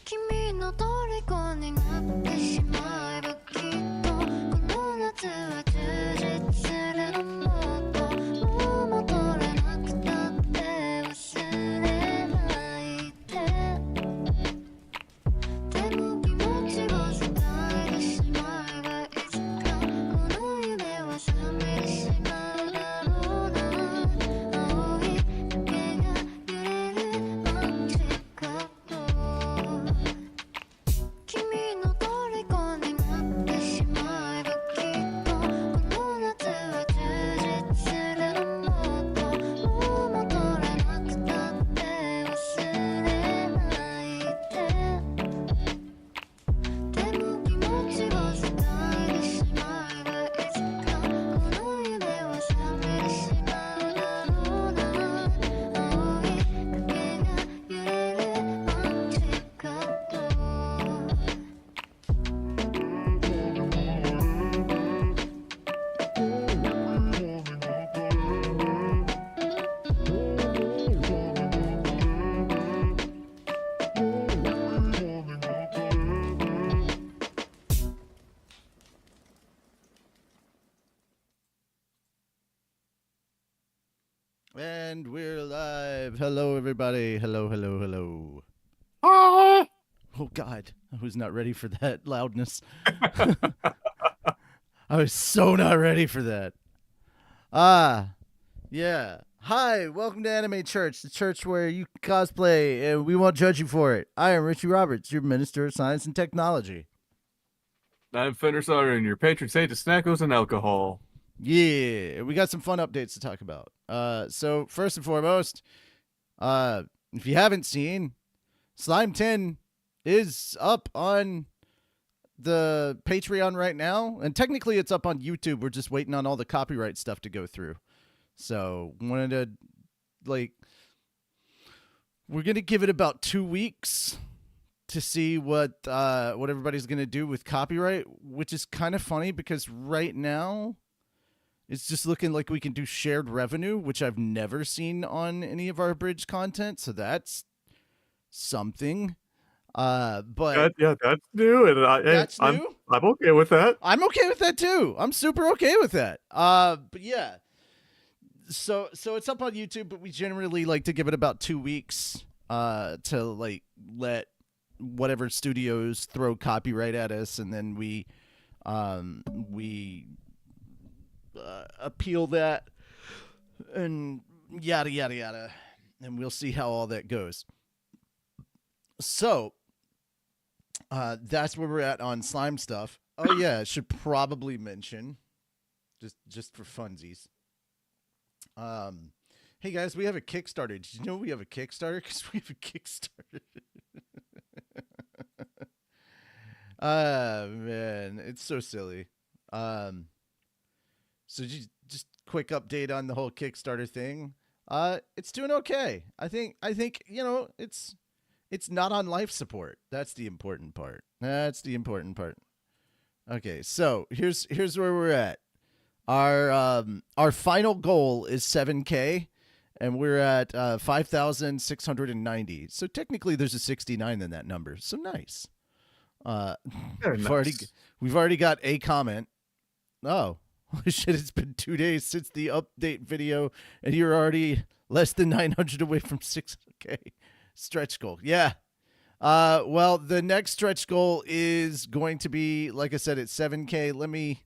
君の虜になってしまえばきっとこの夏は充実するのもっともう戻れなくたって忘れないででも気持ちを伝えてしまえばいつかこの夢は覚めてしまうだろうな青い影が揺れる街角君の虜になってしまえばきっとこの夏は充実するのもっともう戻れなくたって忘れないでも気持ちを伝えてしまえばいつかこの夢は覚めてしまうだろうな青い影が揺れる街角And we're live. Hello, everybody. Hello, hello, hello. Ah! Oh, God. I was not ready for that loudness. I was so not ready for that. Yeah. Hi, welcome to Anime Church, the church where you cosplay and we won't judge you for it. I am Richie Roberts, your Minister of Science and Technology. I'm Fender Sauter, and your patron saint of snackos and alcohol. Yeah, we got some fun updates to talk about. So first and foremost, if you haven't seen, Slime 10 is up on the Patreon right now, and technically it's up on YouTube. We're just waiting on all the copyright stuff to go through. So wanted to, we're gonna give it about 2 weeks to see what everybody's gonna do with copyright, which is kind of funny because right now it's just looking like we can do shared revenue, which I've never seen on any of our bridge content. So that's something. But That's new, and that's I'm new. I'm okay with that. I'm okay with that too. I'm super okay with that. But yeah. So it's up on YouTube, but we generally like to give it about 2 weeks to let whatever studios throw copyright at us, and then we appeal that and yada yada yada, and we'll see how all that goes. So that's where we're at on slime stuff. Oh yeah, I should probably mention just for funsies. Hey guys, we have a Kickstarter. Did you know we have a Kickstarter? Because we have a Kickstarter. Man, it's so silly. So just quick update on the whole Kickstarter thing. It's doing okay. I think it's not on life support. That's the important part. Okay, so here's where we're at. Our final goal is 7K, and we're at 5,690. So technically, there's a 69 in that number. So nice. We've already got a comment. Oh, holy shit! It's been 2 days since the update video, and you're already less than 900 away from 6K stretch goal. Yeah. Well, the next stretch goal is going to be, like I said, it's 7K. Let me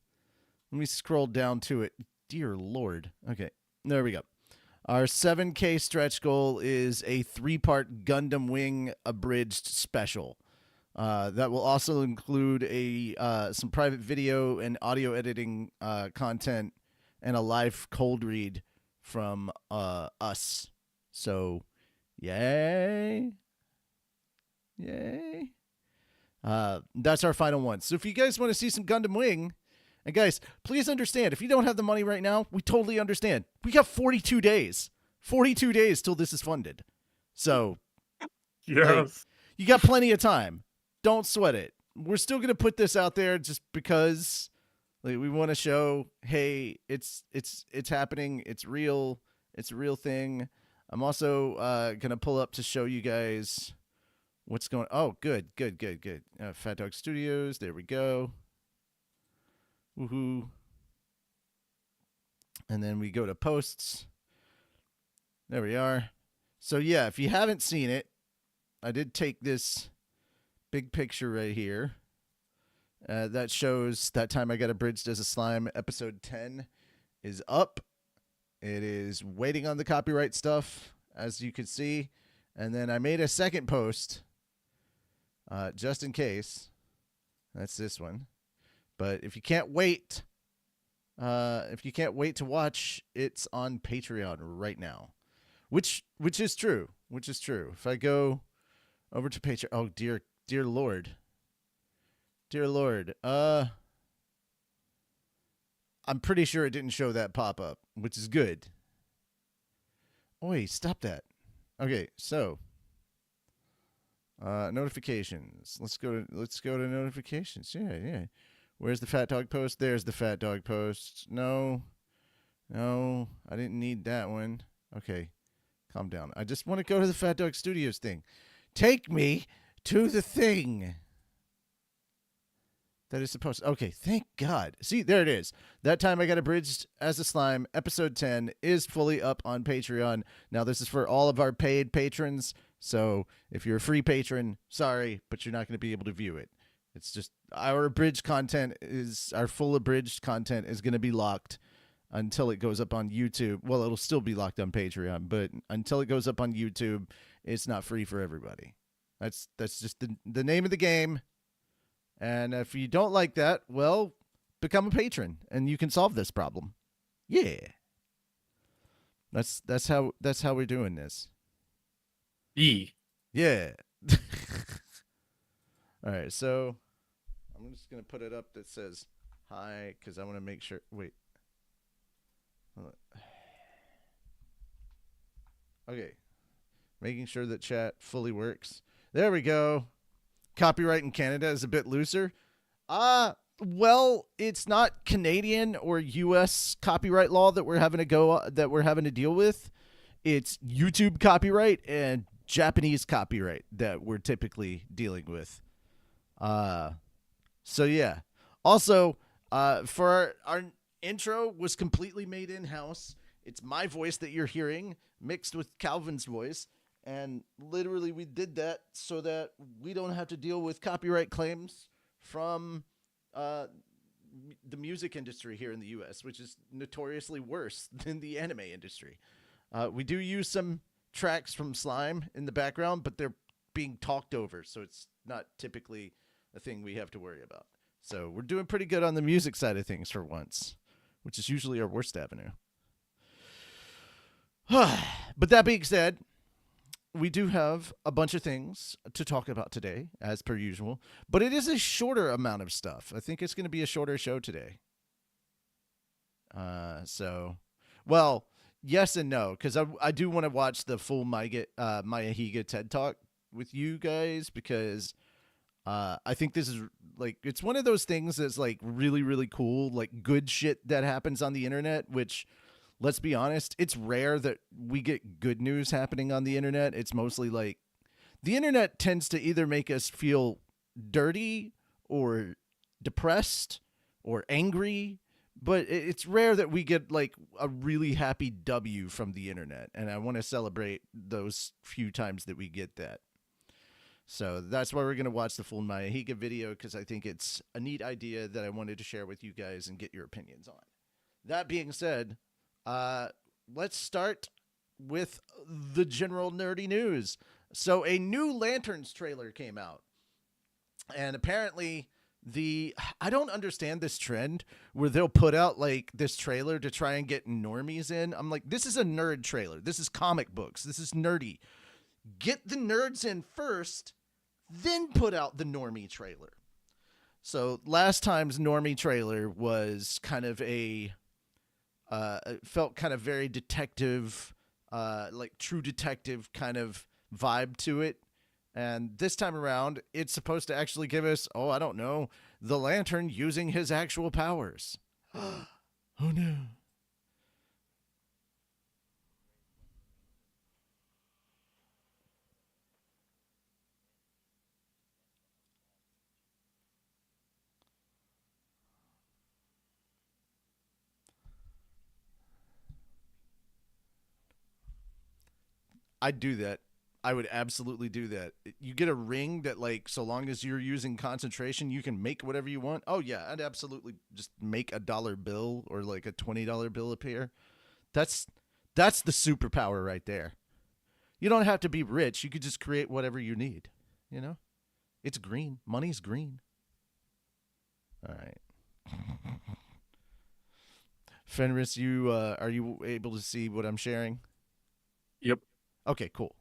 scroll down to it. Dear Lord. Okay, there we go. Our 7K stretch goal is a 3-part Gundam Wing abridged special. That will also include some private video and audio editing content and a live cold read from us. So, yay. That's our final one. So if you guys want to see some Gundam Wing, and guys, please understand, if you don't have the money right now, we totally understand. We got 42 days. 42 days till this is funded. So, Yes. you got plenty of time. Don't sweat it. We're still going to put this out there just because we want to show, hey, it's happening. It's real. It's a real thing. I'm also going to pull up to show you guys What's going? Oh, good. Fat Dog Studios. There we go. Woohoo! And then we go to posts. There we are. So yeah, if you haven't seen it, I did take this big picture right here. That shows That Time I Got Abridged as a Slime. Episode 10 is up. It is waiting on the copyright stuff, as you can see. And then I made a second post, just in case. That's this one. But if you can't wait, to watch, it's on Patreon right now, which is true. If I go over to Patreon, oh dear Lord. I'm pretty sure it didn't show that pop up, which is good. Oi, stop that. Okay, so notifications. Let's go to notifications. Yeah. Where's the Fat Dog post? There's the Fat Dog post. No, I didn't need that one. Okay, calm down. I just want to go to the Fat Dog Studios thing. Take me to the thing that is supposed. Okay, thank God. See, there it is. That Time I Got Abridged as a Slime, episode 10 is fully up on Patreon. Now, this is for all of our paid patrons. So if you're a free patron, sorry, but you're not going to be able to view it. It's just our full abridged content is going to be locked until it goes up on YouTube. Well, it'll still be locked on Patreon, but until it goes up on YouTube, it's not free for everybody. That's just the name of the game. And if you don't like that, well, become a patron and you can solve this problem. Yeah. That's how we're doing this. Yeah. All right, so I'm just going to put it up that says hi because I want to make sure. Wait. Okay. Making sure that chat fully works. There we go. Copyright in Canada is a bit looser. Well, it's not Canadian or US copyright law that we're having to deal with. It's YouTube copyright and Japanese copyright that we're typically dealing with. So yeah. Also, for our intro was completely made in-house. It's my voice that you're hearing mixed with Calvin's voice. And literally we did that so that we don't have to deal with copyright claims from the music industry here in the U.S., which is notoriously worse than the anime industry. We do use some tracks from Slime in the background, but they're being talked over, so it's not typically a thing we have to worry about. So we're doing pretty good on the music side of things for once, which is usually our worst avenue. But that being said, we do have a bunch of things to talk about today, as per usual. But it is a shorter amount of stuff. I think it's going to be a shorter show today. Well, yes and no, because I do want to watch the full Maya Higa TED Talk with you guys, because I think this is, like, it's one of those things that's, like, really, really cool, like, good shit that happens on the internet, which... Let's be honest, it's rare that we get good news happening on the internet. It's mostly like the internet tends to either make us feel dirty or depressed or angry, but it's rare that we get like a really happy W from the internet. And I want to celebrate those few times that we get that. So that's why we're going to watch the full Maya Higa video, because I think it's a neat idea that I wanted to share with you guys and get your opinions on. That being said, let's start with the general nerdy news. So a new Lanterns trailer came out, and apparently I don't understand this trend where they'll put out like this trailer to try and get normies in. I'm like, this is a nerd trailer. This is comic books. This is nerdy. Get the nerds in first, then put out the normie trailer. So last time's normie trailer was kind of it felt kind of very detective, like True Detective kind of vibe to it. And this time around, it's supposed to actually give us, I don't know, the Lantern using his actual powers. Oh no. I'd do that. I would absolutely do that. You get a ring that, like, so long as you're using concentration, you can make whatever you want. Oh yeah, I'd absolutely just make a bill or like a $20 bill appear. That's that's the superpower right there. You don't have to be rich. You could just create whatever you need. You know, it's green. Money's green. All right. Fenris, you are you able to see what I'm sharing? Yep. Okay, cool.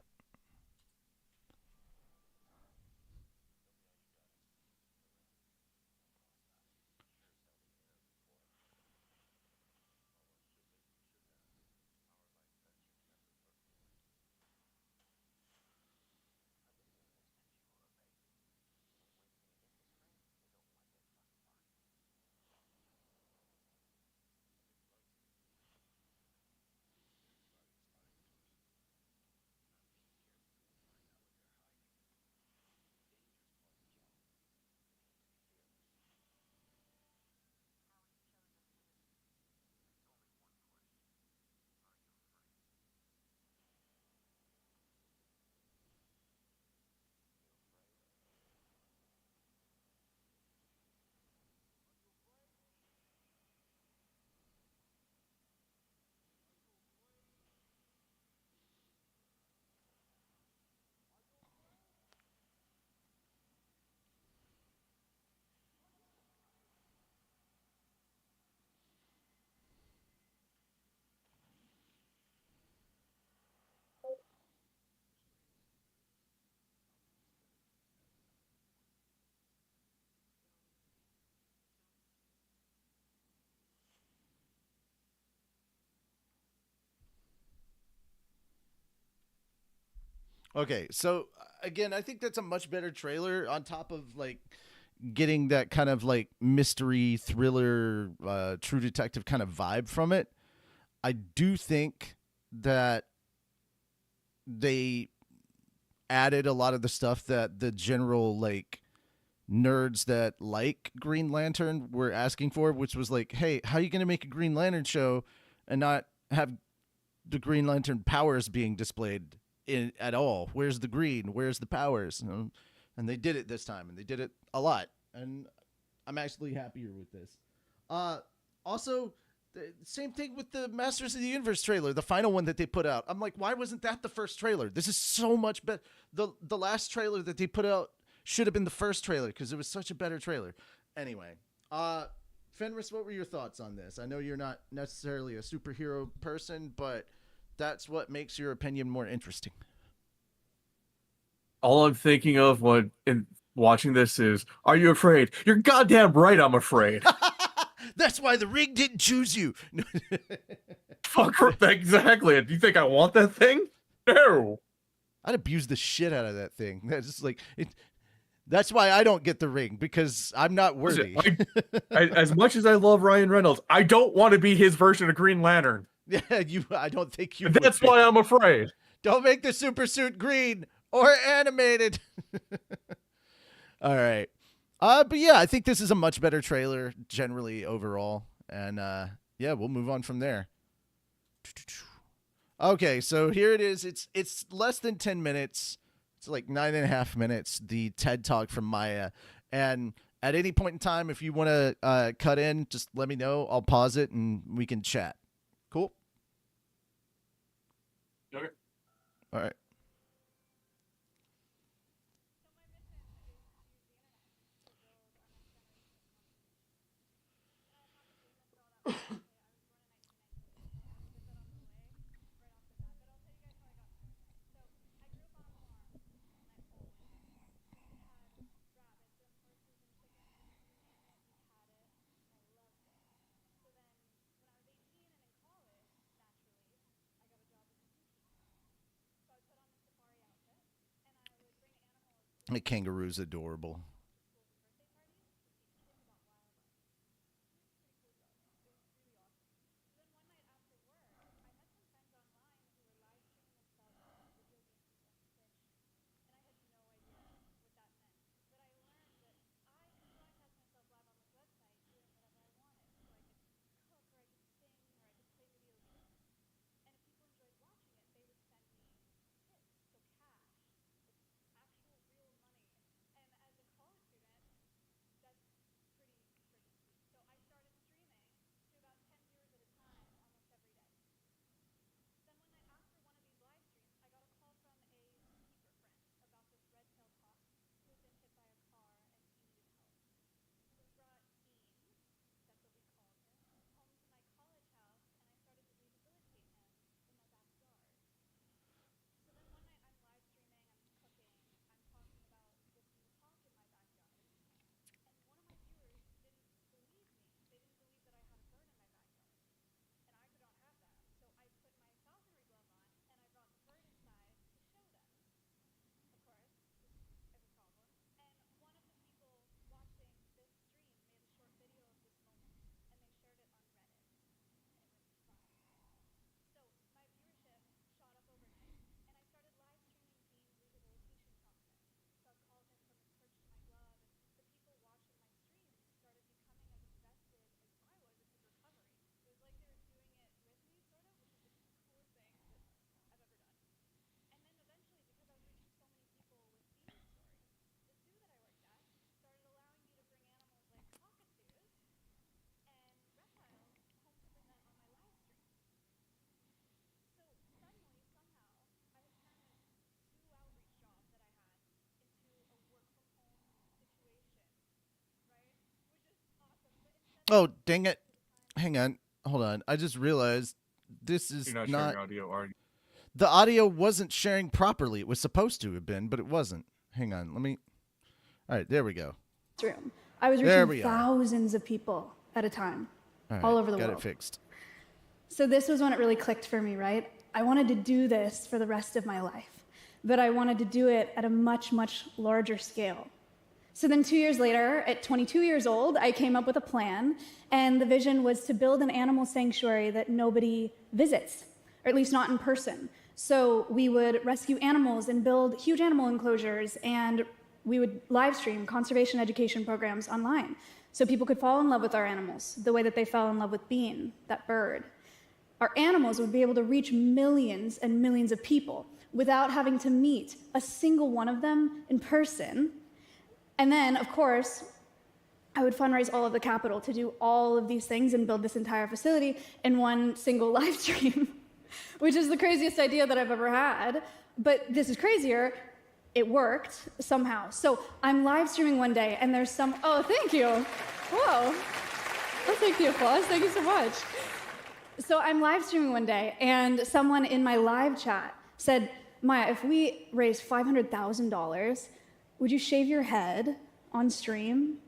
Okay, so again, I think that's a much better trailer on top of like getting that kind of like mystery thriller, true detective kind of vibe from it. I do think that they added a lot of the stuff that the general like nerds that like Green Lantern were asking for, which was like, hey, how are you going to make a Green Lantern show and not have the Green Lantern powers being displayed at all? Where's the green? Where's the powers? You know? And they did it this time, and they did it a lot. And I'm actually happier with this. Uh, Also, the same thing with the Masters of the Universe trailer, the final one that they put out. I'm like, why wasn't that the first trailer? This is so much better. The last trailer that they put out should have been the first trailer because it was such a better trailer. Anyway, Fenris, what were your thoughts on this? I know you're not necessarily a superhero person, but that's what makes your opinion more interesting. All I'm thinking of when in watching this is, are you afraid? You're goddamn right, I'm afraid. That's why the ring didn't choose you. Fuck exactly. Do you think I want that thing? No. I'd abuse the shit out of that thing. That's just like it. That's why I don't get the ring because I'm not worthy. Listen, as much as I love Ryan Reynolds, I don't want to be his version of Green Lantern. Yeah, you. I don't think you. That's why I'm afraid. Don't make the super suit green or animated. All right. But yeah, I think this is a much better trailer generally overall, and yeah, we'll move on from there. Okay, so here it is. It's less than 10 minutes. It's like 9.5 minutes. The TED Talk from Maya, and at any point in time, if you want to cut in, just let me know. I'll pause it and we can chat. Cool. Okay. All right. The kangaroo's adorable. Oh, dang it. Hang on. Hold on. I just realized this is You're not not. sharing audio, are you? The audio wasn't sharing properly. It was supposed to have been, but it wasn't. Hang on. Let me. All right. There we go. Room. I was There we reaching are. thousands of people at a time, All right. all over the got world. it fixed. So this was when it really clicked for me, right? I wanted to do this for the rest of my life, but I wanted to do it at a much, much larger scale. So then 2 years later, at 22 years old, I came up with a plan, and the vision was to build an animal sanctuary that nobody visits, or at least not in person. So we would rescue animals and build huge animal enclosures, and we would live stream conservation education programs online so people could fall in love with our animals the way that they fell in love with Bean, that bird. Our animals would be able to reach millions and millions of people without having to meet a single one of them in person. And then, of course, I would fundraise all of the capital to do all of these things and build this entire facility in one single live stream, which is the craziest idea that I've ever had. But this is crazier. It worked somehow. So I'm live streaming one day, and there's some. Oh, thank you. Whoa. I'll take the applause. Thank you so much. So I'm live streaming one day, and someone in my live chat said, Maya, if we raise $500,000, would you shave your head on stream?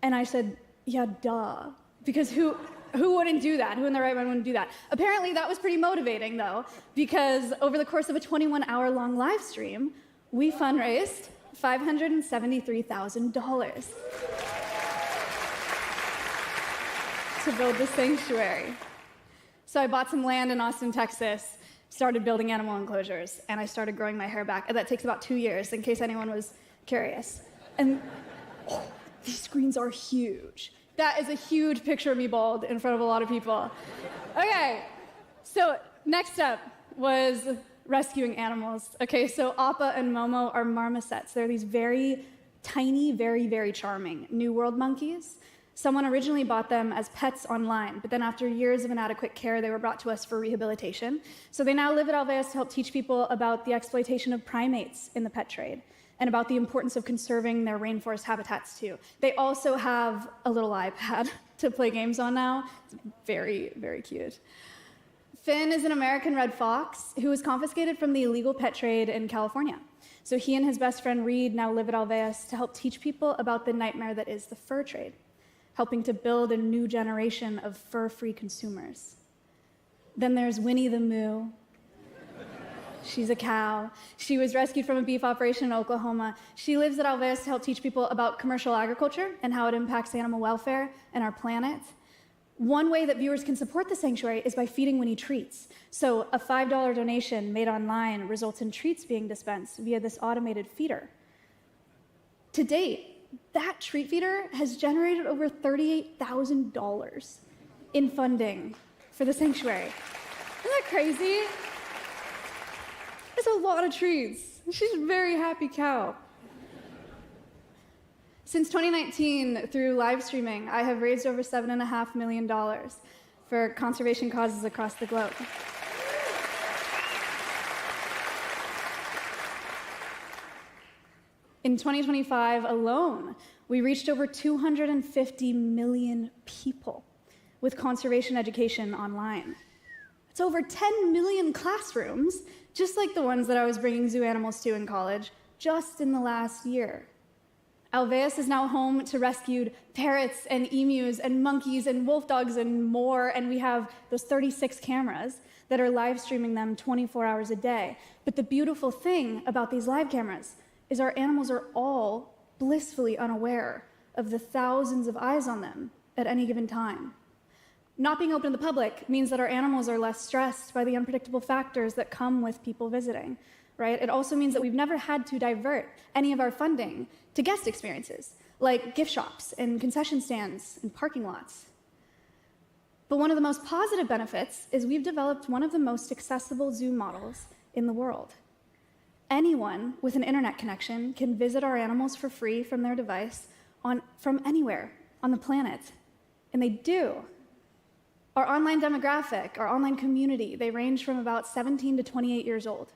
And I said, yeah, duh. Because who wouldn't do that? Who in their right mind wouldn't do that? Apparently that was pretty motivating though, because over the course of a 21-hour-long live stream, we fundraised $573,000 to build the sanctuary. So I bought some land in Austin, Texas, started building animal enclosures, and I started growing my hair back. And that takes about 2 years, in case anyone was curious. And these screens are huge. That is a huge picture of me bald in front of a lot of people. Okay, so next up was rescuing animals. Okay, so Appa and Momo are marmosets. They're these very tiny, very, very charming New World monkeys. Someone originally bought them as pets online, but then after years of inadequate care, they were brought to us for rehabilitation. So they now live at Alveus to help teach people about the exploitation of primates in the pet trade and about the importance of conserving their rainforest habitats too. They also have a little iPad to play games on now. It's very, very cute. Finn is an American red fox who was confiscated from the illegal pet trade in California. So he and his best friend Reed now live at Alveus to help teach people about the nightmare that is the fur trade, helping to build a new generation of fur-free consumers. Then there's Winnie the Moo. She's a cow. She was rescued from a beef operation in Oklahoma. She lives at Alveus to help teach people about commercial agriculture and how it impacts animal welfare and our planet. One way that viewers can support the sanctuary is by feeding Winnie treats. So a $5 donation made online results in treats being dispensed via this automated feeder. To date, that treat feeder has generated over $38,000 in funding for the sanctuary. Isn't that crazy? It's a lot of treats. She's a very happy cow. Since 2019, through live streaming, I have raised over $7.5 million for conservation causes across the globe. In 2025 alone, we reached over 250 million people with conservation education online. It's over 10 million classrooms, just like the ones that I was bringing zoo animals to in college, just in the last year. Alveus is now home to rescued parrots and emus and monkeys and wolf dogs and more, and we have those 36 cameras that are live streaming them 24 hours a day. But the beautiful thing about these live cameras is our animals are all blissfully unaware of the thousands of eyes on them at any given time. Not being open to the public means that our animals are less stressed by the unpredictable factors that come with people visiting, right? It also means that we've never had to divert any of our funding to guest experiences, like gift shops and concession stands and parking lots. But one of the most positive benefits is we've developed one of the most accessible zoo models in the world. Anyone with an internet connection can visit our animals for free from their device from anywhere on the planet, and they do. Our online demographic, our online community, they range from about 17 to 28 years old.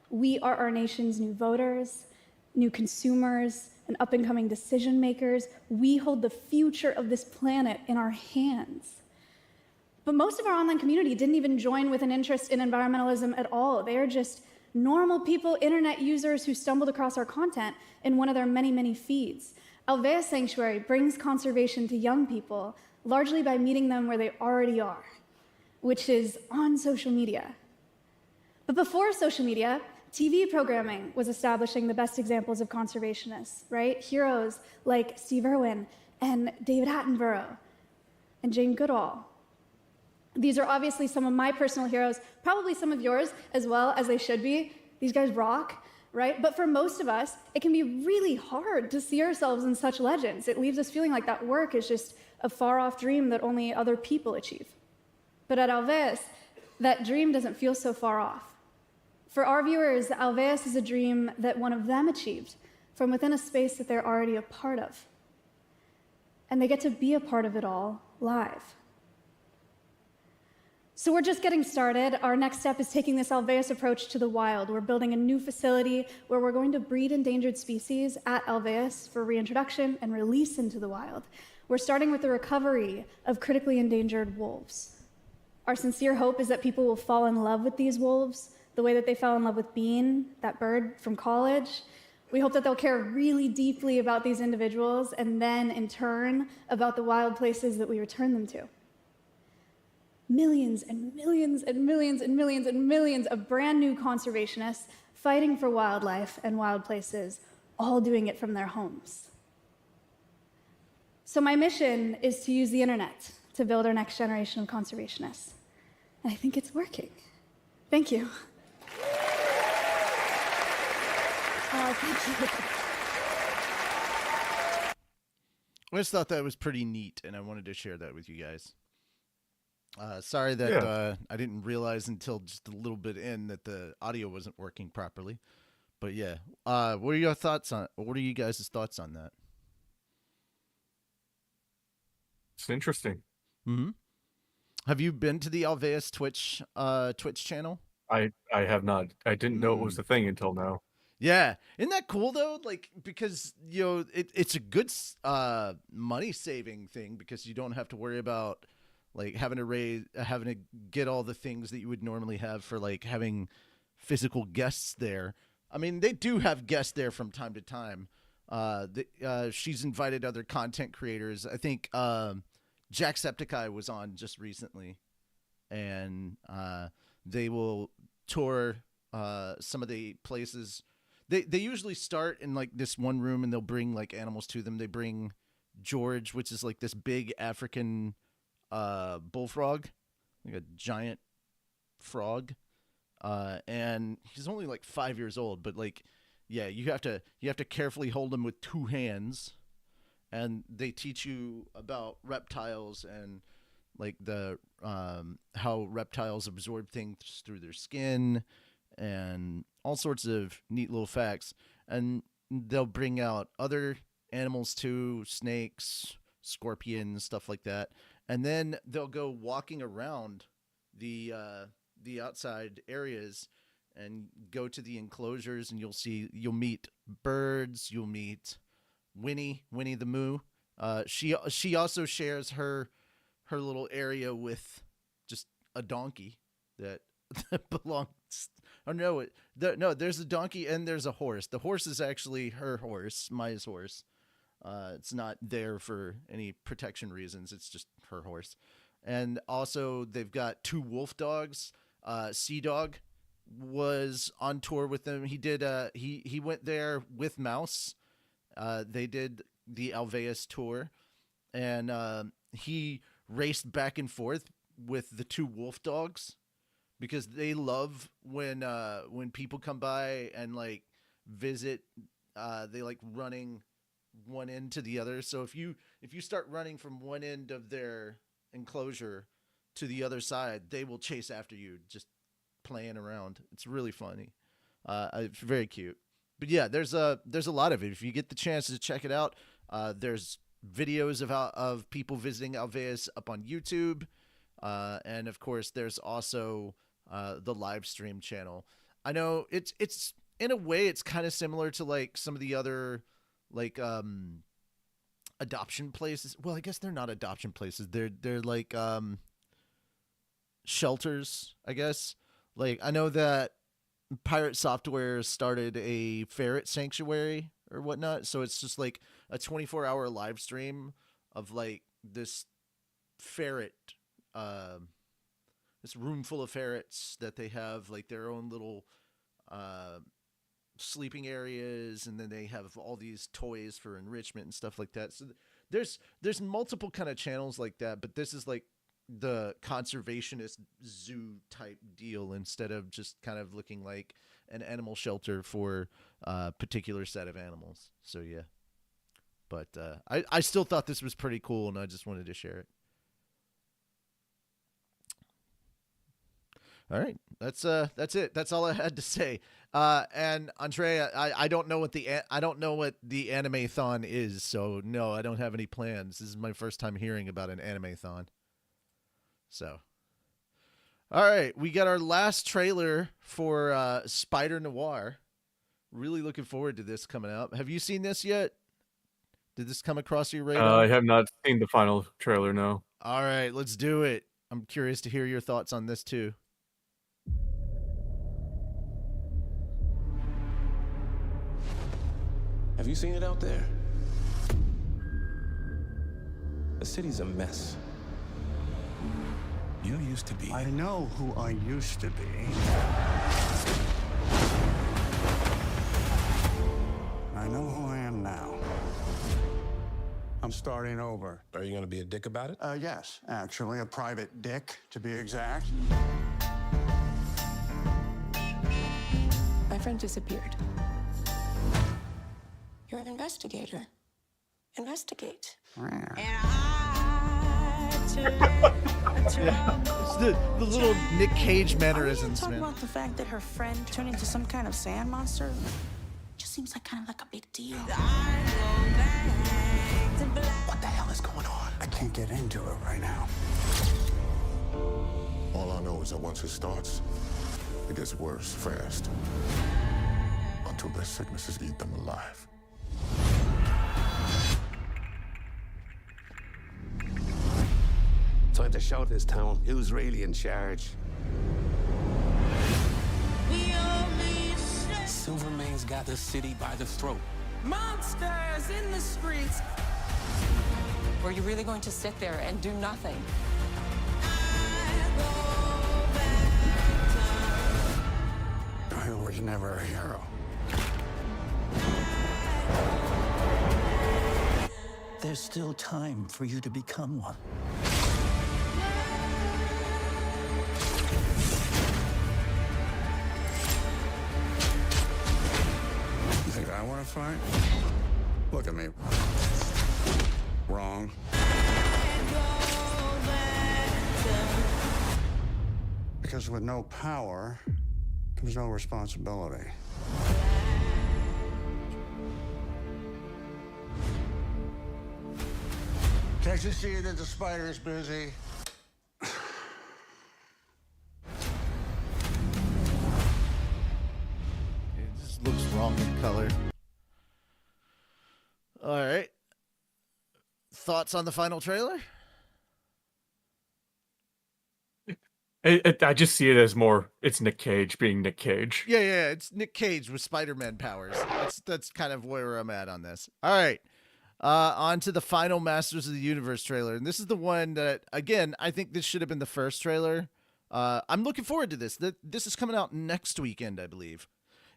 We are our nation's new voters, new consumers, and up-and-coming decision makers. We hold the future of this planet in our hands. But most of our online community didn't even join with an interest in environmentalism at all. They are just normal people, internet users who stumbled across our content in one of their many, many feeds. Alveus Sanctuary brings conservation to young people largely by meeting them where they already are, which is on social media. But before social media, TV programming was establishing the best examples of conservationists, right? Heroes like Steve Irwin and David Attenborough and Jane Goodall. These are obviously some of my personal heroes, probably some of yours as well, as they should be. These guys rock, right? But for most of us, it can be really hard to see ourselves in such legends. It leaves us feeling like that work is just a far-off dream that only other people achieve. But at Alveus, that dream doesn't feel so far off. For our viewers, Alveus is a dream that one of them achieved from within a space that they're already a part of. And they get to be a part of it all live. So we're just getting started. Our next step is taking this Alveus approach to the wild. We're building a new facility where we're going to breed endangered species at Alveus for reintroduction and release into the wild. We're starting with the recovery of critically endangered wolves. Our sincere hope is that people will fall in love with these wolves the way that they fell in love with Bean, that bird from college. We hope that they'll care really deeply about these individuals and then, in turn, about the wild places that we return them to. Millions and millions and millions and millions and millions of brand new conservationists fighting for wildlife and wild places, all doing it from their homes. So my mission is to use the internet to build our next generation of conservationists. And I think it's working. Thank you. Thank you. I just thought that was pretty neat, and I wanted to share that with you guys. Sorry that I didn't realize until just a little bit in that the audio wasn't working properly. But yeah, what are your thoughts on? What are you guys' thoughts on that? It's interesting. Mm-hmm. Have you been to the Alveus Twitch channel? I have not. I didn't know it was a thing until now. Yeah, isn't that cool though? Like, because it's a good money saving thing because you don't have to worry about like having to get all the things that you would normally have for like having physical guests there. I mean, they do have guests there from time to time. She's invited other content creators. I think Jacksepticeye was on just recently, and they will tour some of the places. They usually start in like this one room and they'll bring like animals to them. They bring George, which is like this big African bullfrog, like a giant frog, and he's only like 5 years old. But like, yeah, you have to carefully hold him with two hands, and they teach you about reptiles and like the how reptiles absorb things through their skin and all sorts of neat little facts. And they'll bring out other animals too, snakes, scorpions, stuff like that. And then they'll go walking around the outside areas and go to the enclosures, and you'll meet birds, you'll meet Winnie the Moo. She also shares her little area with just a donkey that belongs. Oh no, there's a donkey and there's a horse. The horse is actually her horse, Maya's horse. It's not there for any protection reasons. It's just her horse. And also they've got two wolf dogs. Sea Dog was on tour with them. He did he went there with Mouse. They did the Alveus tour, and he raced back and forth with the two wolf dogs because they love when people come by and like visit. They like running one end to the other. So if you start running from one end of their enclosure to the other side, they will chase after you, just playing around. It's really funny. It's very cute. But yeah, there's a lot of it. If you get the chance to check it out, there's videos of people visiting Alveus up on YouTube, and of course there's also the live stream channel. I know it's in a way, it's kind of similar to like some of the other like adoption places. Well, I guess they're not adoption places. They're like shelters, I guess. Like I know that Pirate Software started a ferret sanctuary or whatnot, so it's just like a 24-hour live stream of like this ferret this room full of ferrets that they have like their own little sleeping areas, and then they have all these toys for enrichment and stuff like that. So there's multiple kind of channels like that, but this is like the conservationist zoo type deal instead of just kind of looking like an animal shelter for a particular set of animals. So yeah, but I still thought this was pretty cool, and I just wanted to share it. All right, that's it. That's all I had to say. And Andrea, I don't know what the anime-thon is, so no, I don't have any plans. This is my first time hearing about an anime-thon. So, all right, we got our last trailer for Spider Noir. Really looking forward to this coming out. Have you seen this yet? Did this come across your radar? I have not seen the final trailer, no. All right, let's do it. I'm curious to hear your thoughts on this too. Have you seen it out there? The city's a mess. You used to be. I know who I used to be. I know who I am now. I'm starting over. Are you gonna be a dick about it? Yes, actually, a private dick, to be exact. My friend disappeared. You're an investigator. Investigate. It's the little Nick Cage mannerisms, Talking man. about the fact that her friend turned into some kind of sand monster just seems like kind of like a big deal. What the hell is going on? I can't get into it right now. All I know is that once it starts, it gets worse fast. Until their sicknesses eat them alive. Time to show this town who's really in charge. Silvermane's got the city by the throat. Monsters in the streets. Were you really going to sit there and do nothing? I was never a hero. There's still time for you to become one. You think I want to fight? Look at me. Wrong. Because with no power comes no responsibility. Can't you see that the spider's busy? It just looks wrong in color. All right. Thoughts on the final trailer? I just see it as more, it's Nick Cage being Nick Cage. Yeah, it's Nick Cage with Spider-Man powers. That's kind of where I'm at on this. All right. On to the final Masters of the Universe trailer. And this is the one that, again, I think this should have been the first trailer. I'm looking forward to this. This is coming out next weekend, I believe.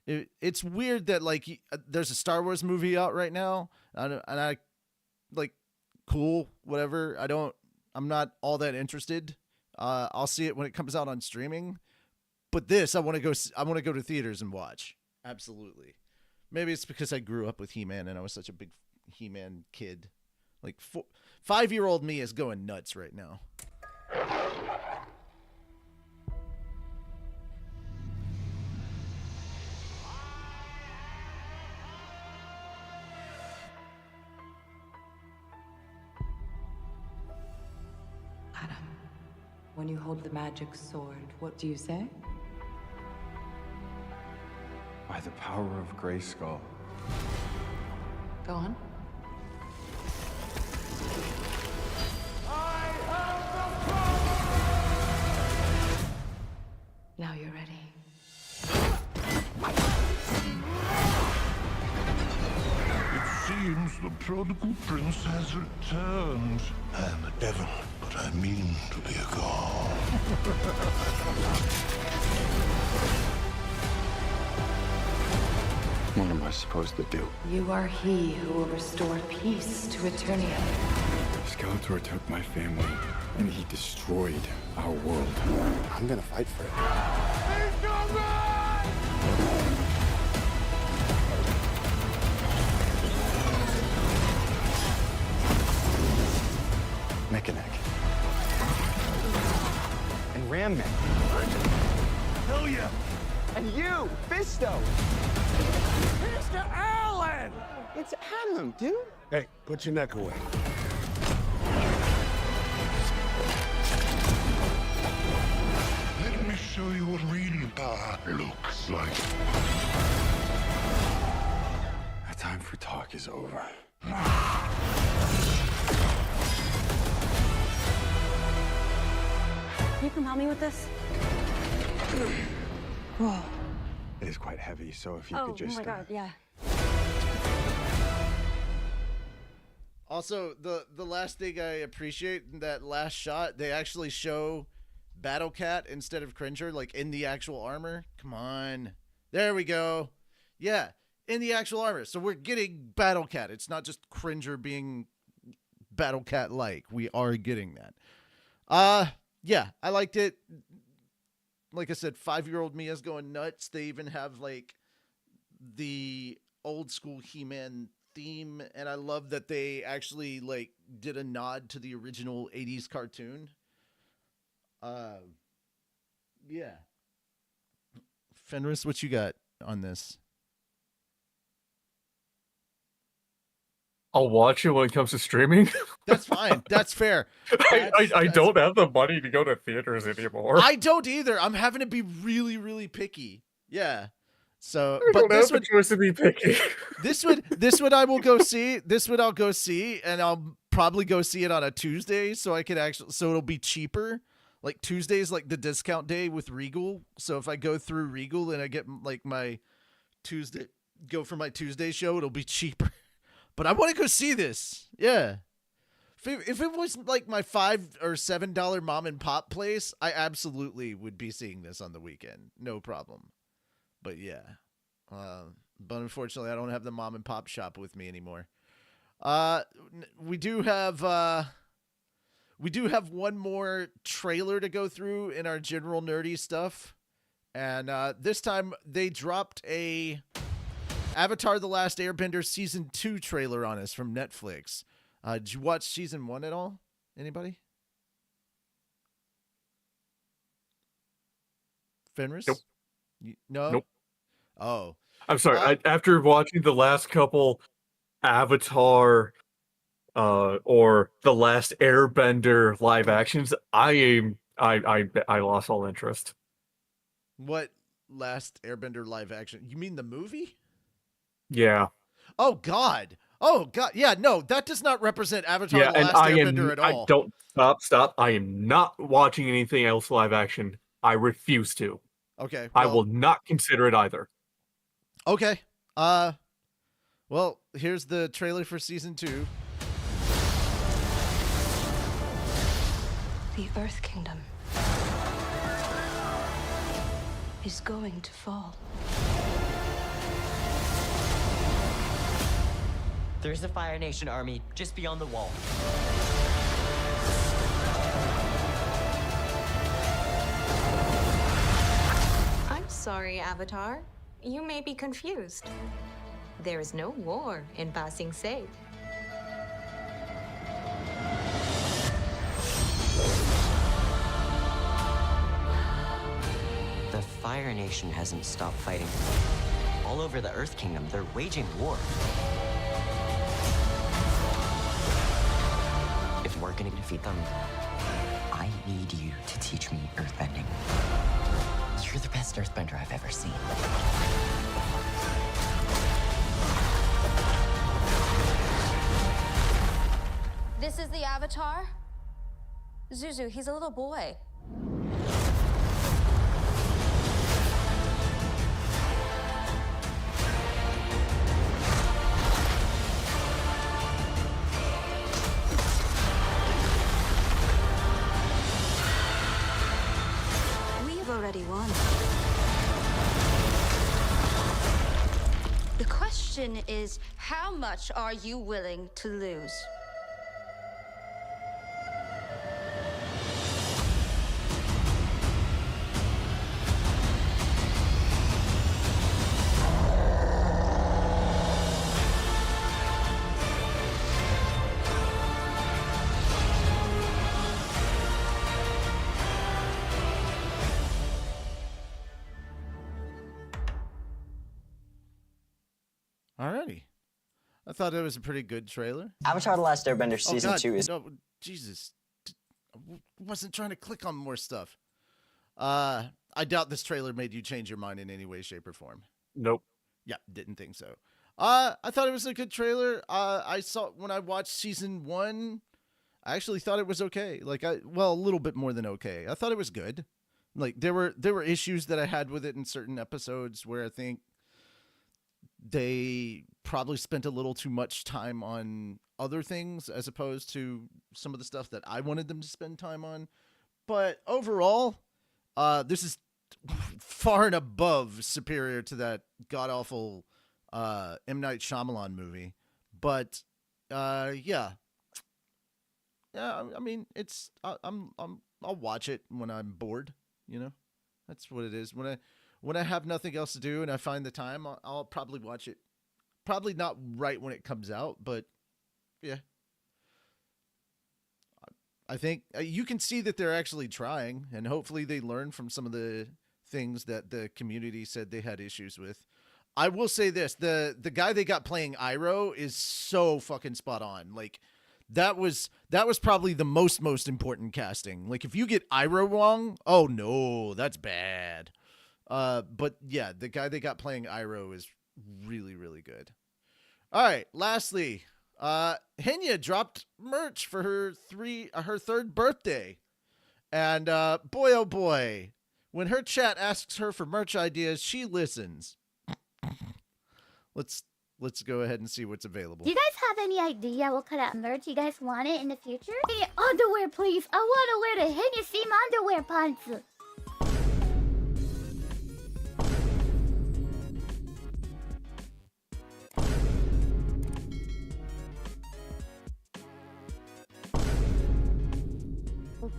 It's weird that, like, there's a Star Wars movie out right now. And I like, cool, whatever. I'm not all that interested. I'll see it when it comes out on streaming. But this, I want to go to theaters and watch. Absolutely. Maybe it's because I grew up with He-Man and I was such a big He-Man kid. Like 5-year-old me is going nuts right now. Adam, when you hold the magic sword, what do you say? by the power of Grayskull. Go on. Now you're ready. It seems the prodigal prince has returned. I am a devil, but I mean to be a god. What am I supposed to do? You are he who will restore peace to Eternia. Skeletor took my family, and he destroyed our world. I'm gonna fight for it. Mechanic. And Ram Man. Hell yeah! And you, Fisto! Mr. Allen! It's Adam, dude. Hey, put your neck away. Let me show you what real power looks like. Our time for talk is over. Can you come help me with this? Whoa. It is quite heavy, so if you Oh, could just... oh my god, yeah. Also, the last thing I appreciate in that last shot, they actually show Battle Cat instead of Cringer, like in the actual armor. Come on. There we go. Yeah, in the actual armor. So we're getting Battle Cat. It's not just Cringer being Battle Cat-like. We are getting that. Yeah, I liked it. Like I said, 5-year-old Mia's going nuts. They even have like the old school He-Man theme, and I love that they actually like did a nod to the original 80s cartoon. Yeah. Fenris, what you got on this? I'll watch it when it comes to streaming. That's fine. That's fair. I don't have the money to go to theaters anymore. I don't either. I'm having to be really, really picky. Yeah. So, I but don't this have the choice to be picky. this one I will go see. This one I'll go see, and I'll probably go see it on a Tuesday, so I can actually, so it'll be cheaper. Like Tuesday's like the discount day with Regal. So if I go through Regal and I get like my Tuesday, go for my Tuesday show, it'll be cheaper. But I want to go see this. Yeah. If it was like my $5 or $7 mom and pop place, I absolutely would be seeing this on the weekend. No problem. But yeah. But unfortunately, I don't have the mom and pop shop with me anymore. We do have one more trailer to go through in our general nerdy stuff. And this time they dropped a Avatar The Last Airbender Season 2 trailer on us from Netflix. Did you watch Season 1 at all? Anybody? Fenris? Nope. No? Nope. Oh. I'm sorry. After watching the last couple Avatar or The Last Airbender live actions, I lost all interest. What Last Airbender live action? You mean the movie? Yeah. Oh God. Yeah, no, that does not represent Avatar The Last Airbender at all. I don't stop. I am not watching anything else live action. I refuse to. Okay. I will not consider it either. Okay. Well, here's the trailer for Season 2. The Earth Kingdom is going to fall. There's a Fire Nation army just beyond the wall. I'm sorry, Avatar. You may be confused. There is no war in Ba Sing Se. The Fire Nation hasn't stopped fighting. All over the Earth Kingdom, they're waging war. If we're gonna defeat them, I need you to teach me earthbending. You're the best earthbender I've ever seen. This is the Avatar? Zuzu, he's a little boy. We've already won. The question is, how much are you willing to lose? Alrighty. I thought it was a pretty good trailer. Avatar: The Last Airbender Oh, season God, 2 is. no, Jesus. I wasn't trying to click on more stuff. I doubt this trailer made you change your mind in any way, shape, or form. Nope. Yeah, didn't think so. I thought it was a good trailer. I saw when I watched season 1, I actually thought it was okay. A little bit more than okay. I thought it was good. Like there were issues that I had with it in certain episodes where I think they probably spent a little too much time on other things as opposed to some of the stuff that I wanted them to spend time on. But overall, this is far and above superior to that god-awful M. Night Shyamalan movie. But yeah. I mean, it's I'll watch it when I'm bored, you know? That's what it is. When I have nothing else to do and I find the time, I'll probably watch it. Probably not right when it comes out, but yeah. I think you can see that they're actually trying, and hopefully they learn from some of the things that the community said they had issues with. I will say this, the guy they got playing Iroh is so fucking spot on. Like that was probably the most important casting. Like if you get Iroh wrong, oh no, that's bad. But yeah, the guy they got playing Iroh is really, really good. All right, lastly, Henya dropped merch for her third birthday. And boy oh boy, when her chat asks her for merch ideas, she listens. Let's go ahead and see what's available. Do you guys have any idea what kind of merch you guys want it in the future? Hey, underwear, please. I want to wear the Henya Seam underwear pants.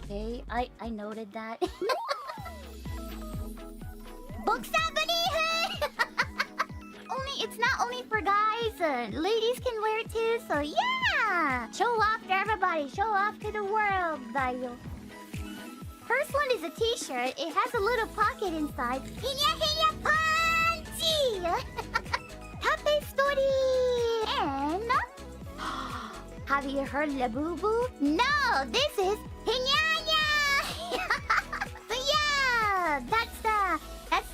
Okay, I noted that. It's not only for guys, ladies can wear it too, so yeah! Show off to everybody, show off to the world, Dayo. First one is a t-shirt, it has a little pocket inside. Hinya Punchy! Happy story! And... have you heard Labubu? No, this is Hinyanya! So yeah, that's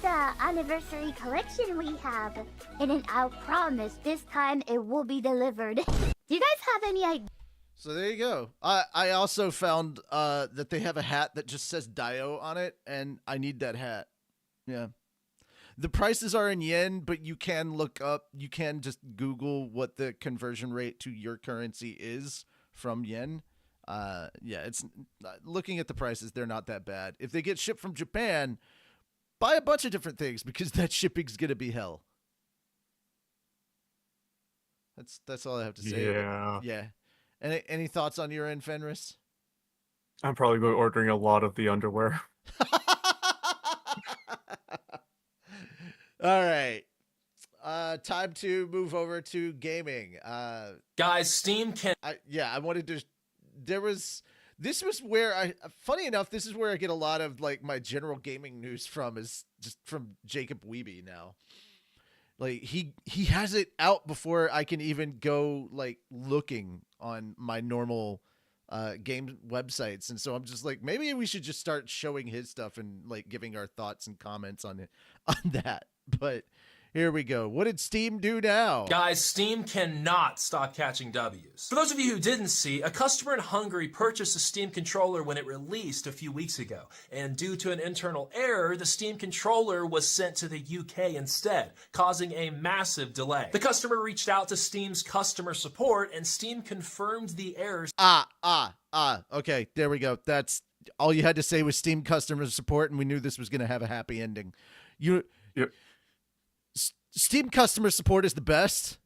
the anniversary collection we have. And then I'll promise this time it will be delivered. Do you guys have any idea? So there you go. I also found that they have a hat that just says Dio on it, and I need that hat. Yeah. The prices are in yen, but you can just Google what the conversion rate to your currency is from yen. Yeah, it's looking at the prices, they're not that bad. If they get shipped from Japan, buy a bunch of different things because that shipping's gonna be hell. That's all I have to say. Yeah. Any thoughts on your end, Fenris? I'm probably going to be ordering a lot of the underwear. All right. Time to move over to gaming. Guys, Steam can... I wanted to... This was where funny enough, this is where I get a lot of like my general gaming news from, is just from Jacob Weeby now. Like he has it out before I can even go like looking on my normal game websites, and so I'm just like, maybe we should just start showing his stuff and like giving our thoughts and comments on that. But Here we go. What did Steam do now? Guys, Steam cannot stop catching W's. For those of you who didn't see, a customer in Hungary purchased a Steam controller when it released a few weeks ago, and due to an internal error, the Steam controller was sent to the UK instead, causing a massive delay. The customer reached out to Steam's customer support, and Steam confirmed the errors. Okay, there we go. That's all you had to say was Steam customer support, and we knew this was going to have a happy ending. Yep. Steam customer support is the best.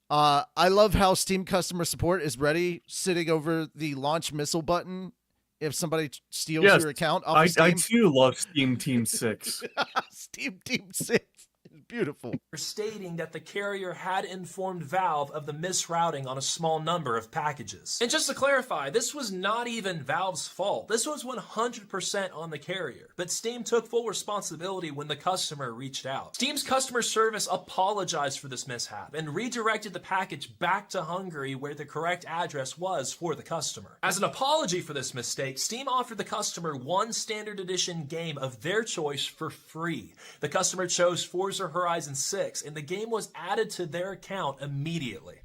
I love how Steam customer support is ready, sitting over the launch missile button if somebody steals your account off of Steam. I too love Steam Team 6. Steam Team 6 is beautiful. Stating that the carrier had informed Valve of the misrouting on a small number of packages. And just to clarify, this was not even Valve's fault. This was 100% on the carrier. But Steam took full responsibility when the customer reached out. Steam's customer service apologized for this mishap and redirected the package back to Hungary where the correct address was for the customer. As an apology for this mistake, Steam offered the customer one standard edition game of their choice for free. The customer chose Forza Horizon 6, and the game was added to their account immediately.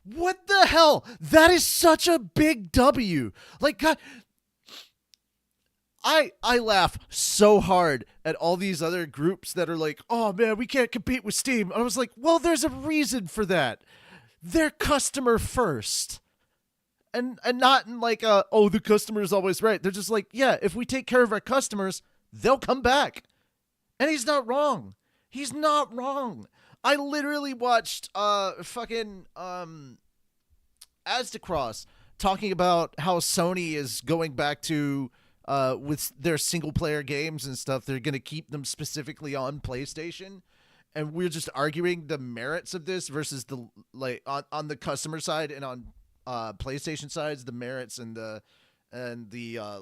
What the hell? That is such a big W. Like, God, I laugh so hard at all these other groups that are like, oh man, we can't compete with Steam. I was like, well, there's a reason for that. They're customer first. And not in like the customer is always right. They're just like, yeah, if we take care of our customers, they'll come back. And he's not wrong. He's not wrong. I literally watched Asdacross talking about how Sony is going back to with their single player games and stuff. They're going to keep them specifically on PlayStation, and we're just arguing the merits of this versus the on the customer side and on PlayStation sides, the merits and the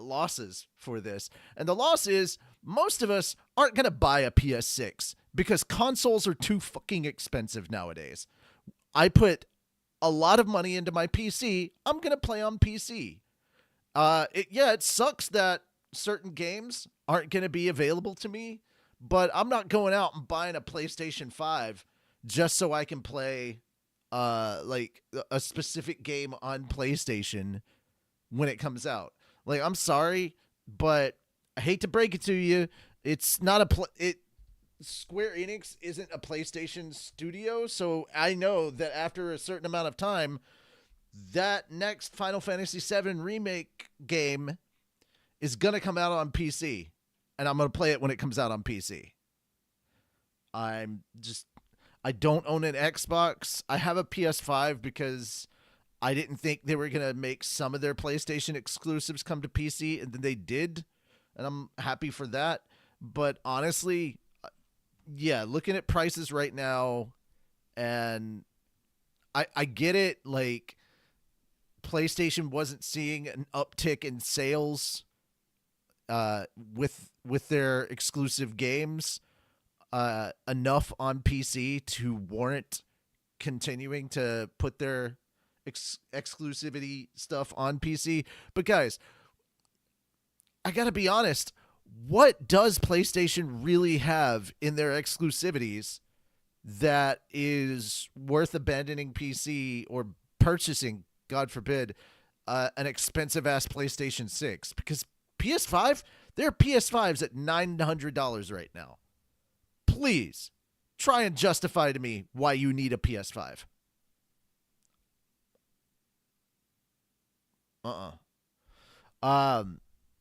losses for this. And the loss is most of us aren't going to buy a PS6 because consoles are too fucking expensive nowadays. I put a lot of money into my PC. I'm going to play on PC. It sucks that certain games aren't going to be available to me, but I'm not going out and buying a PlayStation 5 just so I can play like a specific game on PlayStation when it comes out. Like, I'm sorry, but I hate to break it to you. It's not Square Enix isn't a PlayStation studio, so I know that after a certain amount of time, that next Final Fantasy VII Remake game is going to come out on PC, and I'm going to play it when it comes out on PC. I don't own an Xbox. I have a PS5 because I didn't think they were going to make some of their PlayStation exclusives come to PC, and then they did, and I'm happy for that. But honestly, yeah, looking at prices right now, and I get it, like, PlayStation wasn't seeing an uptick in sales with their exclusive games enough on PC to warrant continuing to put their exclusivity stuff on PC. But guys, I gotta be honest, what does PlayStation really have in their exclusivities that is worth abandoning PC or purchasing, God forbid, an expensive ass PlayStation 6? Because PS5, there are PS5s at $900 right now. Please try and justify to me why you need a PS5.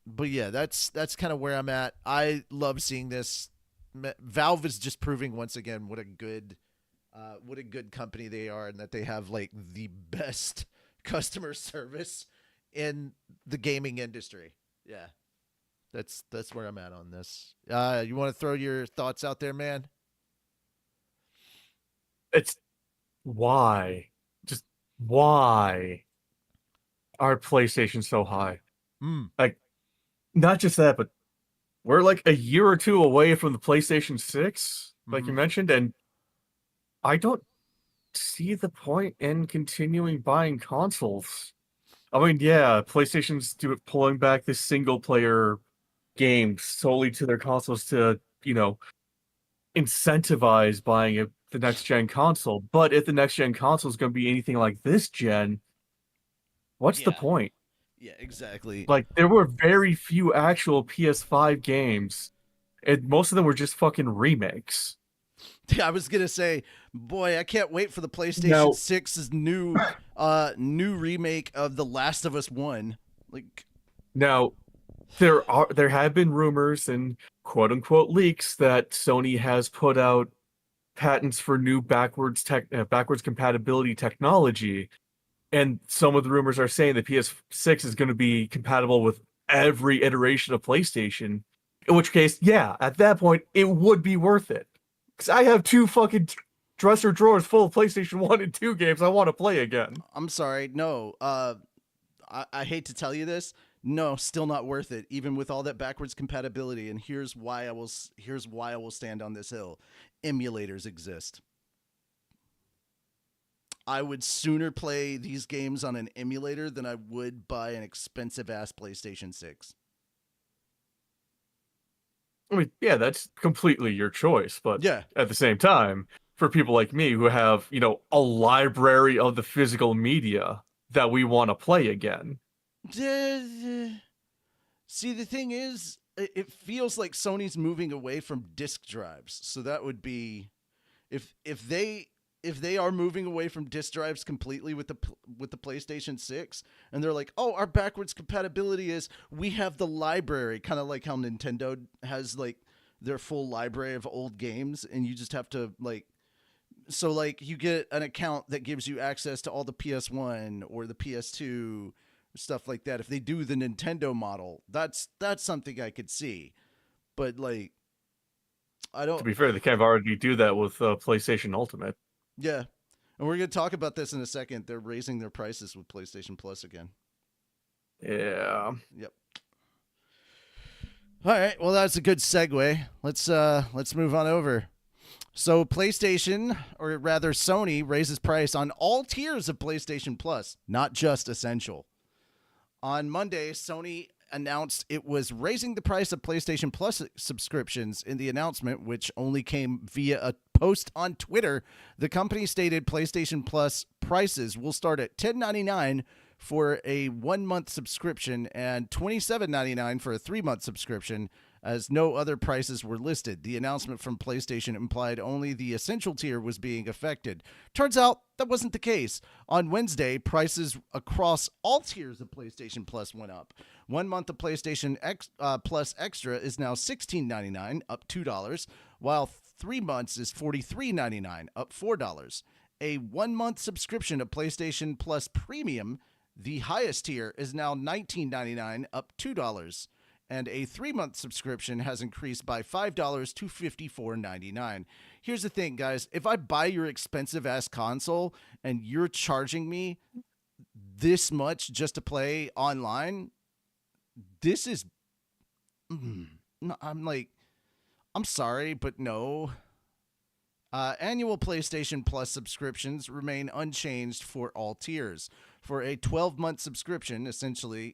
But yeah, that's kind of where I'm at. I love seeing this. Valve is just proving once again what a good company they are, and that they have like the best customer service in the gaming industry. Yeah. That's where I'm at on this. You want to throw your thoughts out there, man? It's why are PlayStation so high? Like, not just that, but we're like a year or two away from the PlayStation 6, like you mentioned, and I don't see the point in continuing buying consoles. I mean, yeah, PlayStation's pulling back this single player game solely to their consoles to, incentivize buying the next gen console. But if the next gen console is going to be anything like this gen, what's the point? Yeah, exactly. Like, there were very few actual PS5 games, and most of them were just fucking remakes. I was gonna say, boy, I can't wait for the PlayStation Now- 6's new remake of The Last of Us 1. Like, Now, there have been rumors and quote unquote leaks that Sony has put out patents for new backwards compatibility technology, and some of the rumors are saying the PS6 is going to be compatible with every iteration of PlayStation. In which case, yeah, at that point, it would be worth it. Because I have 2 fucking dresser drawers full of PlayStation 1 and 2 games I want to play again. I'm sorry, no. I hate to tell you this. No, still not worth it, even with all that backwards compatibility. And here's why I will stand on this hill. Emulators exist. I would sooner play these games on an emulator than I would buy an expensive ass PlayStation 6. I mean, yeah, that's completely your choice, but yeah, at the same time, for people like me who have, a library of the physical media that we want to play again. See, the thing is, it feels like Sony's moving away from disk drives. So that would be if they are moving away from disk drives completely with the PlayStation 6, and they're like, oh, our backwards compatibility is we have the library, kind of like how Nintendo has like their full library of old games, and you just have to so you get an account that gives you access to all the PS1 or the PS2, stuff like that. If they do the Nintendo model, that's something I could see. But I don't. To be fair, they kind of already do that with PlayStation Ultimate. Yeah. And we're going to talk about this in a second. They're raising their prices with PlayStation Plus again. Yeah. Yep. All right. Well, that's a good segue. Let's move on over. So PlayStation, or rather Sony, raises price on all tiers of PlayStation Plus, not just Essential. On Monday, Sony announced it was raising the price of PlayStation Plus subscriptions. In the announcement, which only came via a post on Twitter, the company stated PlayStation Plus prices will start at $10.99 for a 1-month subscription and $27.99 for a 3-month subscription, as no other prices were listed. The announcement from PlayStation implied only the Essential tier was being affected. Turns out that wasn't the case. On Wednesday, prices across all tiers of PlayStation Plus went up. 1 month of PlayStation Plus Extra is now $16.99, up $2, while 3 months is $43.99, up $4. A 1-month subscription of PlayStation Plus Premium, the highest tier, is now $19.99, up $2. And a 3-month subscription has increased by $5 to $54.99. Here's the thing, guys. If I buy your expensive-ass console and you're charging me this much just to play online, this is... I'm sorry, but no. Annual PlayStation Plus subscriptions remain unchanged for all tiers. For a 12-month subscription, Essential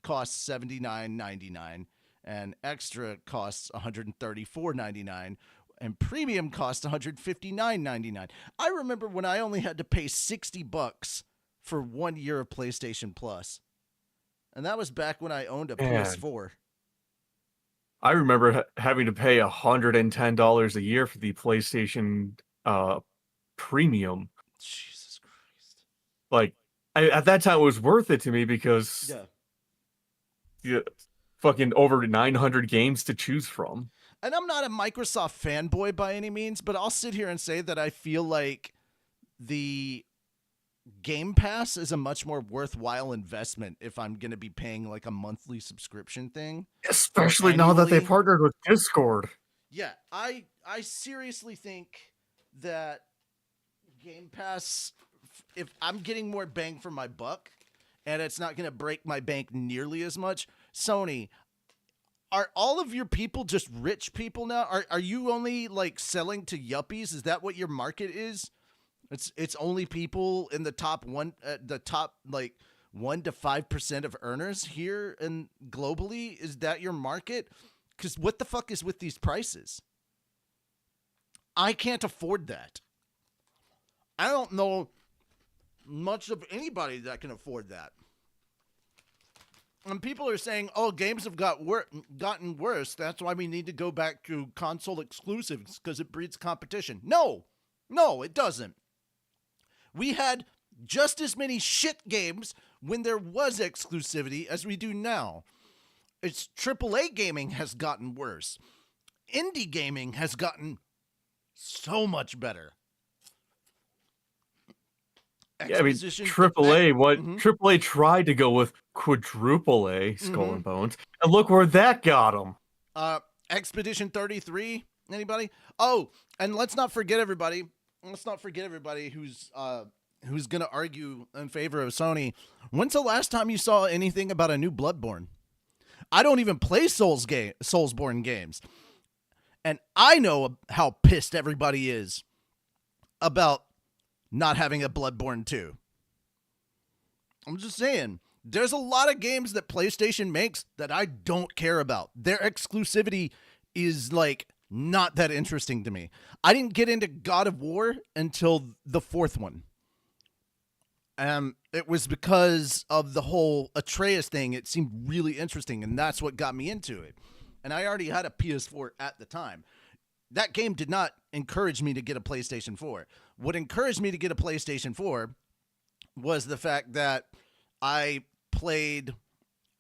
costs $79.99, and Extra costs $134.99, and Premium costs $159.99. I remember when I only had to pay $60 for 1 year of PlayStation Plus, and that was back when I owned a PS4. I remember having to pay $110 a year for the PlayStation Premium. Jesus Christ! At that time, it was worth it to me because fucking over 900 games to choose from. And I'm not a Microsoft fanboy by any means, but I'll sit here and say that I feel like the Game Pass is a much more worthwhile investment if I'm going to be paying like a monthly subscription thing. Especially now that they partnered with Discord. Yeah, I seriously think that Game Pass, if I'm getting more bang for my buck and it's not going to break my bank nearly as much, Sony, are all of your people just rich people now? Are you only like selling to yuppies? Is that what your market is? It's only people in the top 1 to 5% of earners here and globally. Is that your market? Because what the fuck is with these prices? I can't afford that. I don't know much of anybody that can afford that. And people are saying, oh, games have gotten worse. That's why we need to go back to console exclusives because it breeds competition. No, it doesn't. We had just as many shit games when there was exclusivity as we do now. It's AAA gaming has gotten worse. Indie gaming has gotten so much better. Yeah, I mean, AAA tried to go with quadruple A, Skull and Bones, and look where that got them. Expedition 33, anybody? Oh, and let's not forget everybody who's going to argue in favor of Sony. When's the last time you saw anything about a new Bloodborne? I don't even play Soulsborne games. And I know how pissed everybody is about not having a Bloodborne 2. I'm just saying, there's a lot of games that PlayStation makes that I don't care about. Their exclusivity is like not that interesting to me. I didn't get into God of War until the 4th one. It was because of the whole Atreus thing. It seemed really interesting, and that's what got me into it. And I already had a PS4 at the time. That game did not encourage me to get a PlayStation 4. What encouraged me to get a PlayStation 4 was the fact that I played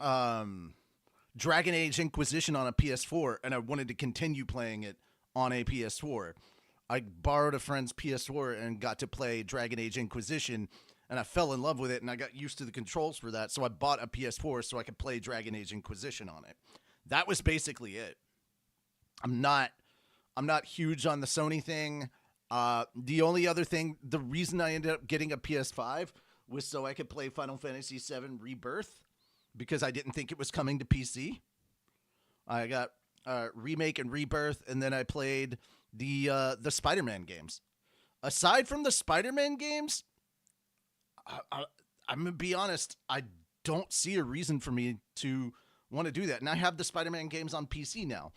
Dragon Age Inquisition on a PS4, and I wanted to continue playing it on a PS4. I borrowed a friend's PS4 and got to play Dragon Age Inquisition, and I fell in love with it, and I got used to the controls for that, so I bought a PS4 so I could play Dragon Age Inquisition on it. That was basically it. I'm not huge on the Sony thing. The only other thing, the reason I ended up getting a PS5 was so I could play Final Fantasy VII Rebirth, because I didn't think it was coming to PC. I got Remake and Rebirth, and then I played the Spider-Man games. Aside from the Spider-Man games, I'm going to be honest, I don't see a reason for me to want to do that. And I have the Spider-Man games on PC now.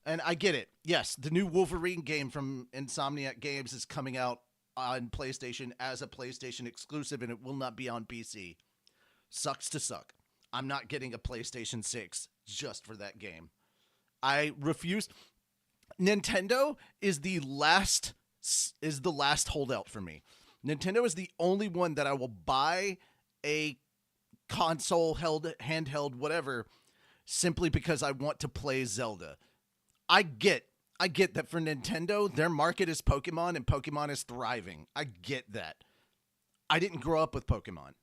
And I get it. Yes, the new Wolverine game from Insomniac Games is coming out on PlayStation as a PlayStation exclusive, and it will not be on PC. Sucks to suck. I'm not getting a PlayStation 6 just for that game. I refuse. Nintendo is the last holdout for me. Nintendo is the only one that I will buy a console, handheld, whatever, simply because I want to play Zelda. I get that for Nintendo, their market is Pokemon and Pokemon is thriving. I get that. I didn't grow up with Pokemon.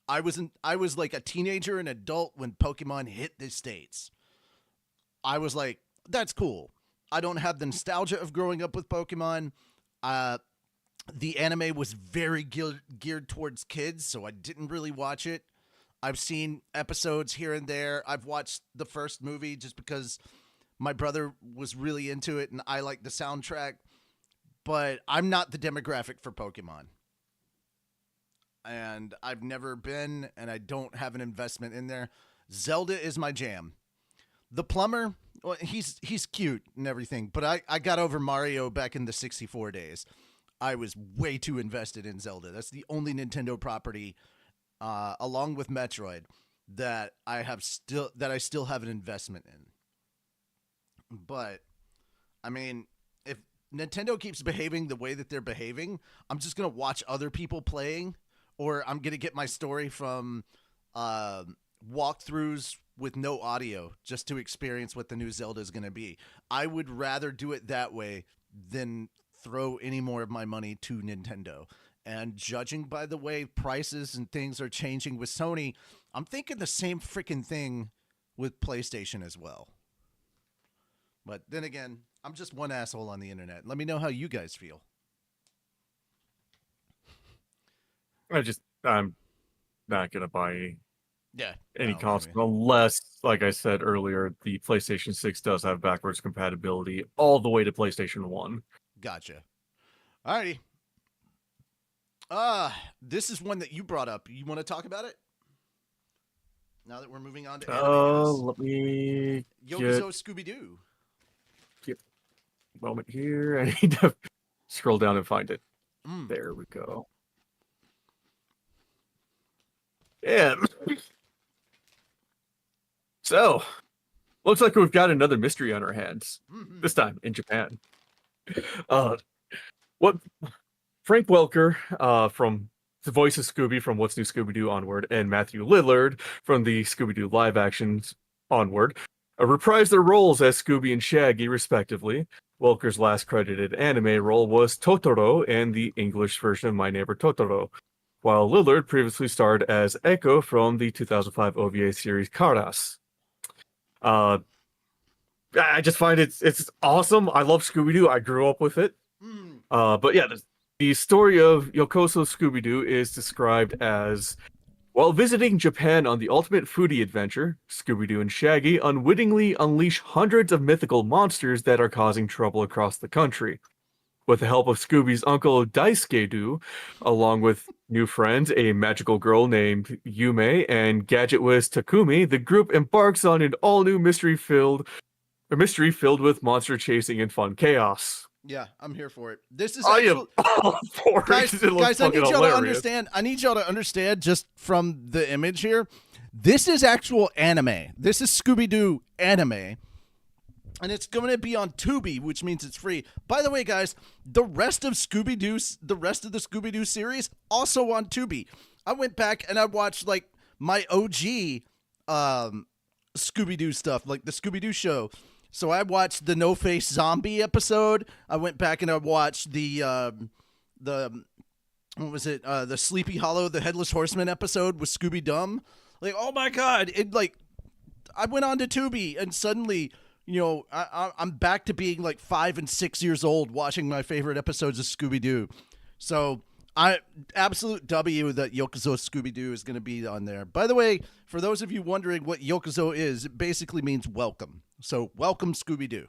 I was like a teenager and adult when Pokemon hit the States. I was like, that's cool. I don't have the nostalgia of growing up with Pokemon. The anime was very geared towards kids, so I didn't really watch it. I've seen episodes here and there. I've watched the first movie just because my brother was really into it and I like the soundtrack, but I'm not the demographic for Pokemon. And I've never been, and I don't have an investment in there. Zelda is my jam. The plumber, well, he's cute and everything, but I got over Mario back in the 64 days. I was way too invested in Zelda. That's the only Nintendo property, along with Metroid, that I still have an investment in. But, I mean, if Nintendo keeps behaving the way that they're behaving, I'm just going to watch other people playing, or I'm going to get my story from walkthroughs with no audio just to experience what the new Zelda is going to be. I would rather do it that way than throw any more of my money to Nintendo. And judging by the way prices and things are changing with Sony, I'm thinking the same freaking thing with PlayStation as well. But then again, I'm just one asshole on the internet. Let me know how you guys feel. I'm not going to buy any no, console unless, like I said earlier, the PlayStation 6 does have backwards compatibility all the way to PlayStation 1. Gotcha. Alrighty. This is one that you brought up. You want to talk about it? Now that we're moving on to anime. Let me Yogizo Scooby-Doo. Moment here. I need to scroll down and find it. Mm. There we go. Yeah. So, looks like we've got another mystery on our hands. This time in Japan. What Frank Welker from the voice of Scooby from What's New Scooby-Doo onward, and Matthew Lillard from the Scooby-Doo live actions onward, reprised their roles as Scooby and Shaggy, respectively. Welker's last credited anime role was Totoro in the English version of My Neighbor Totoro, while Lillard previously starred as Echo from the 2005 OVA series Karas. I just find it's awesome. I love Scooby-Doo. I grew up with it. But yeah, the story of Yokoso Scooby-Doo is described as, while visiting Japan on the ultimate foodie adventure, Scooby-Doo and Shaggy unwittingly unleash hundreds of mythical monsters that are causing trouble across the country. With the help of Scooby's uncle Daisuke-Doo, along with new friends, a magical girl named Yume, and gadget whiz Takumi, the group embarks on an all-new mystery filled with monster chasing and fun chaos. Yeah, I'm here for it. This is I am all for guys, it. It looks guys, I need fucking y'all to hilarious. understand. I need y'all to understand just from the image here. This is actual anime. This is Scooby-Doo anime. And it's going to be on Tubi, which means it's free. By the way, guys, the rest of the Scooby-Doo series also on Tubi. I went back and I watched like my OG Scooby-Doo stuff, like the Scooby-Doo show. So I watched the No Face Zombie episode. I went back and I watched the what was it? The Sleepy Hollow, the Headless Horseman episode with Scooby Dum. Like, oh my god! It like, I went on to Tubi and suddenly, you know, I'm back to being like 5 and 6 years old watching my favorite episodes of Scooby-Doo. So absolute W that Yokozo Scooby-Doo is going to be on there. By the way, for those of you wondering what Yokozo is, it basically means welcome. So welcome Scooby-Doo.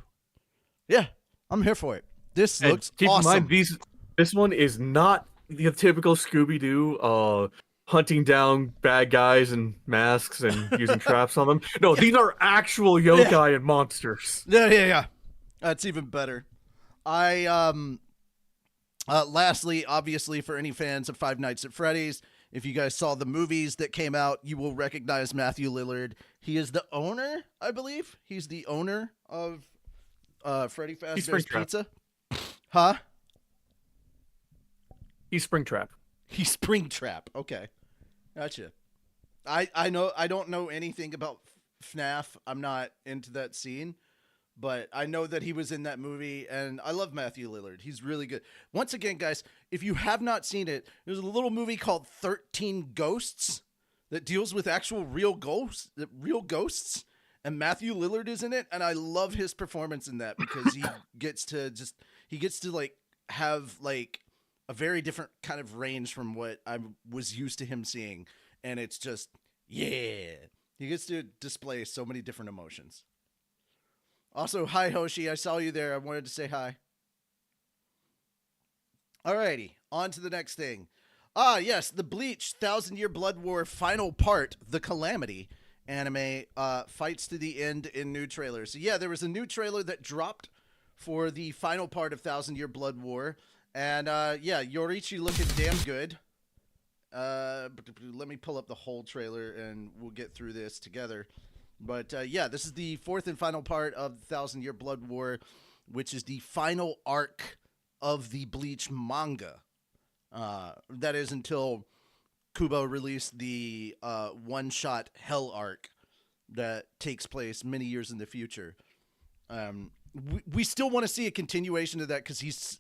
Yeah, I'm here for it. This And looks keep awesome. in mind, this one is not the typical Scooby-Doo hunting down bad guys in masks and using traps on them. No, these are actual yokai and monsters. Yeah. That's even better. Lastly, obviously, for any fans of Five Nights at Freddy's, if you guys saw the movies that came out, you will recognize Matthew Lillard. He is the owner, I believe. He's the owner of Freddy Fazbear's Pizza. Huh? He's Springtrap. He's Springtrap. Okay. Gotcha. I know I don't know anything about FNAF. I'm not into that scene. But I know that he was in that movie, and I love Matthew Lillard. He's really good. Once again, guys, if you have not seen it, there's a little movie called 13 Ghosts that deals with actual real ghosts, and Matthew Lillard is in it, and I love his performance in that because he gets to like have like a very different kind of range from what I was used to him seeing, and it's just, yeah. He gets to display so many different emotions. Also, hi, Hoshi. I saw you there. I wanted to say hi. Alrighty, on to the next thing. Yes, the Bleach 1,000-Year Blood War final part, The Calamity anime, fights to the end in new trailers. So yeah, there was a new trailer that dropped for the final part of 1,000-Year Blood War. And yeah, Yorichi looking damn good. Let me pull up the whole trailer and we'll get through this together. But yeah, this is the fourth and final part of the 1,000-Year Blood War, which is the final arc of the Bleach manga. That is until Kubo released the one-shot Hell arc that takes place many years in the future. We still want to see a continuation of that because he's...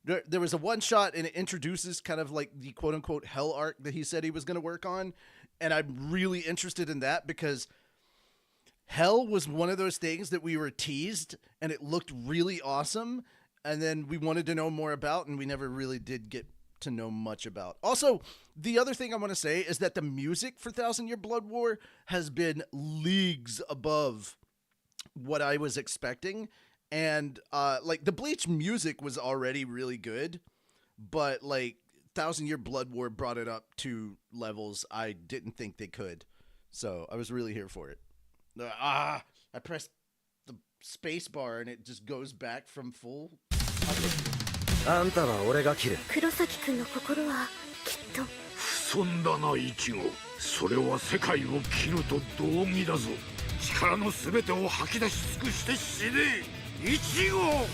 There was a one-shot and it introduces kind of like the quote-unquote Hell arc that he said he was going to work on. And I'm really interested in that because Hell was one of those things that we were teased and it looked really awesome. And then we wanted to know more about and we never really did get to know much about. Also, the other thing I want to say is that the music for 1,000-Year Blood War has been leagues above what I was expecting. And like the Bleach music was already really good, but like 1,000-Year Blood War brought it up to levels I didn't think they could. So I was really here for it. I pressed the space bar and it just goes back from full. あんたは俺が切る。黒崎くんの心はきっと。不遜だなイチゴ。それは世界を切ると同義だぞ。力の全てを吐き出し尽くして死ねイチゴ。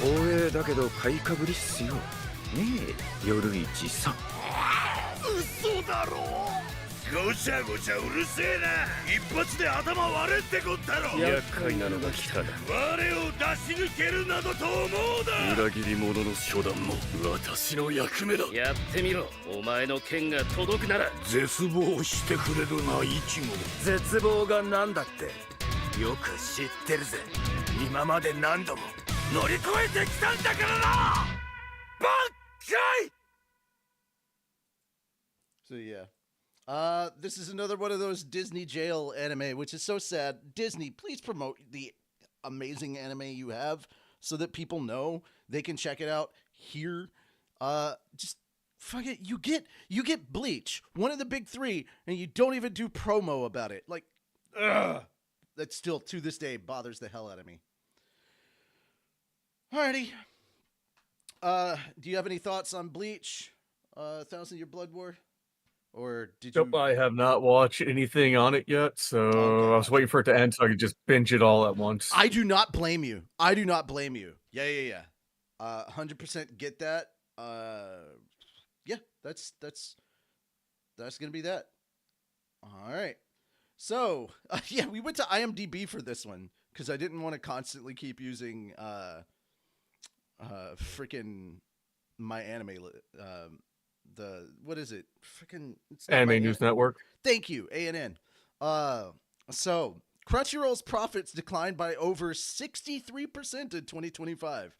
光栄だけど買いかぶりっすよ。ねえ、夜市さん。嘘だろ。ごちゃごちゃうるせえな。一発で頭割れってこったろ。厄介なのが来たな。我を出し抜けるなどと思うな。裏切り者の初段も私の役目だ。やってみろ。お前の剣が届くなら。絶望してくれるなイチゴ。絶望がなんだって。よく知ってるぜ。今まで何度も乗り越えてきたんだからな。バッカイ。 So yeah. This is another one of those Disney jail anime, which is so sad. Disney, please promote the amazing anime you have so that people know they can check it out here. Just fuck it. You get Bleach, one of the big three, and you don't even do promo about it. Like, ugh. That still to this day bothers the hell out of me. Alrighty. Do you have any thoughts on Bleach? 1,000-Year Blood War? Or did you? Nope, I have not watched anything on it yet, so I was waiting for it to end so I could just binge it all at once. I do not blame you. Yeah. 100% get that. Yeah, that's gonna be that. All right. So yeah, we went to IMDb for this one because I didn't want to constantly keep using freaking my anime. What is it? Freaking Anime News Network. Thank you, ANN. So Crunchyroll's profits declined by over 63% in 2025.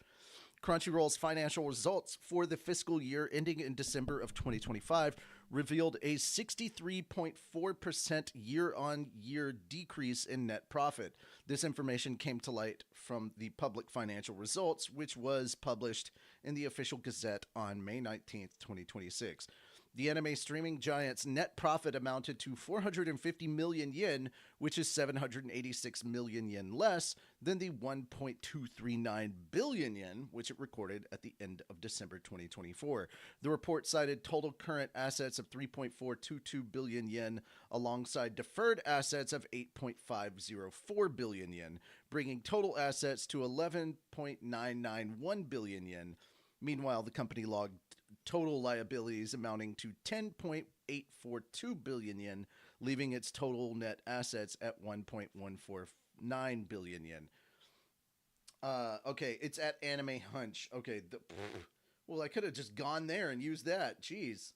Crunchyroll's financial results for the fiscal year ending in December of 2025 revealed a 63.4% year-on-year decrease in net profit. This information came to light from the public financial results, which was published in the official Gazette on May 19th, 2026. The anime streaming giant's net profit amounted to 450 million yen, which is 786 million yen less than the 1.239 billion yen, which it recorded at the end of December 2024. The report cited total current assets of 3.422 billion yen alongside deferred assets of 8.504 billion yen, bringing total assets to 11.991 billion yen. Meanwhile, the company logged total liabilities amounting to 10.842 billion yen, leaving its total net assets at 1.149 billion yen. Okay, it's at Anime Hunch. Okay, well, I could have just gone there and used that. Jeez.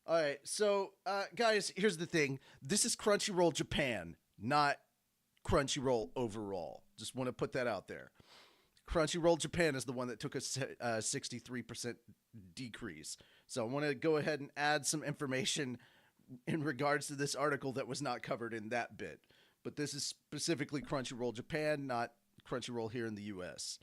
All right, so guys, here's the thing. This is Crunchyroll Japan, not Crunchyroll overall. Just want to put that out there. Crunchyroll Japan is the one that took a 63% decrease. So I want to go ahead and add some information in regards to this article that was not covered in that bit. But this is specifically Crunchyroll Japan, not Crunchyroll here in the US.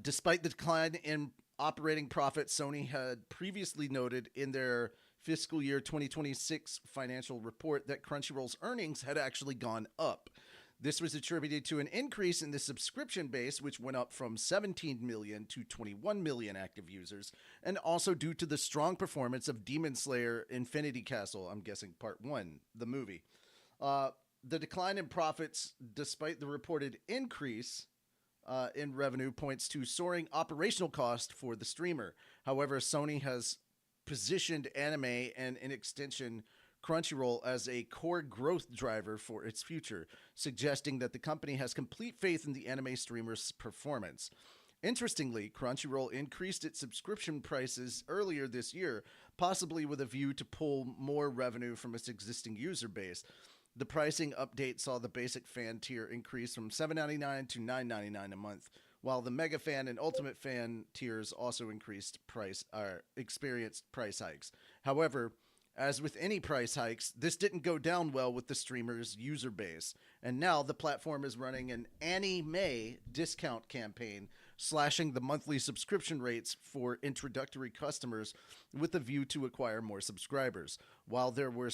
Despite the decline in operating profit, Sony had previously noted in their fiscal year 2026 financial report that Crunchyroll's earnings had actually gone up. This was attributed to an increase in the subscription base, which went up from 17 million to 21 million active users, and also due to the strong performance of Demon Slayer Infinity Castle, I'm guessing part 1, the movie. The decline in profits, despite the reported increase in revenue, points to soaring operational cost for the streamer. However, Sony has positioned anime and, in extension, Crunchyroll as a core growth driver for its future, suggesting that the company has complete faith in the anime streamer's performance. Interestingly, Crunchyroll increased its subscription prices earlier this year, possibly with a view to pull more revenue from its existing user base. The pricing update saw the basic fan tier increase from $7.99 to $9.99 a month, while the Mega Fan and Ultimate Fan tiers also experienced price hikes. However, as with any price hikes, this didn't go down well with the streamer's user base, and now the platform is running an anime discount campaign, slashing the monthly subscription rates for introductory customers with a view to acquire more subscribers. While there were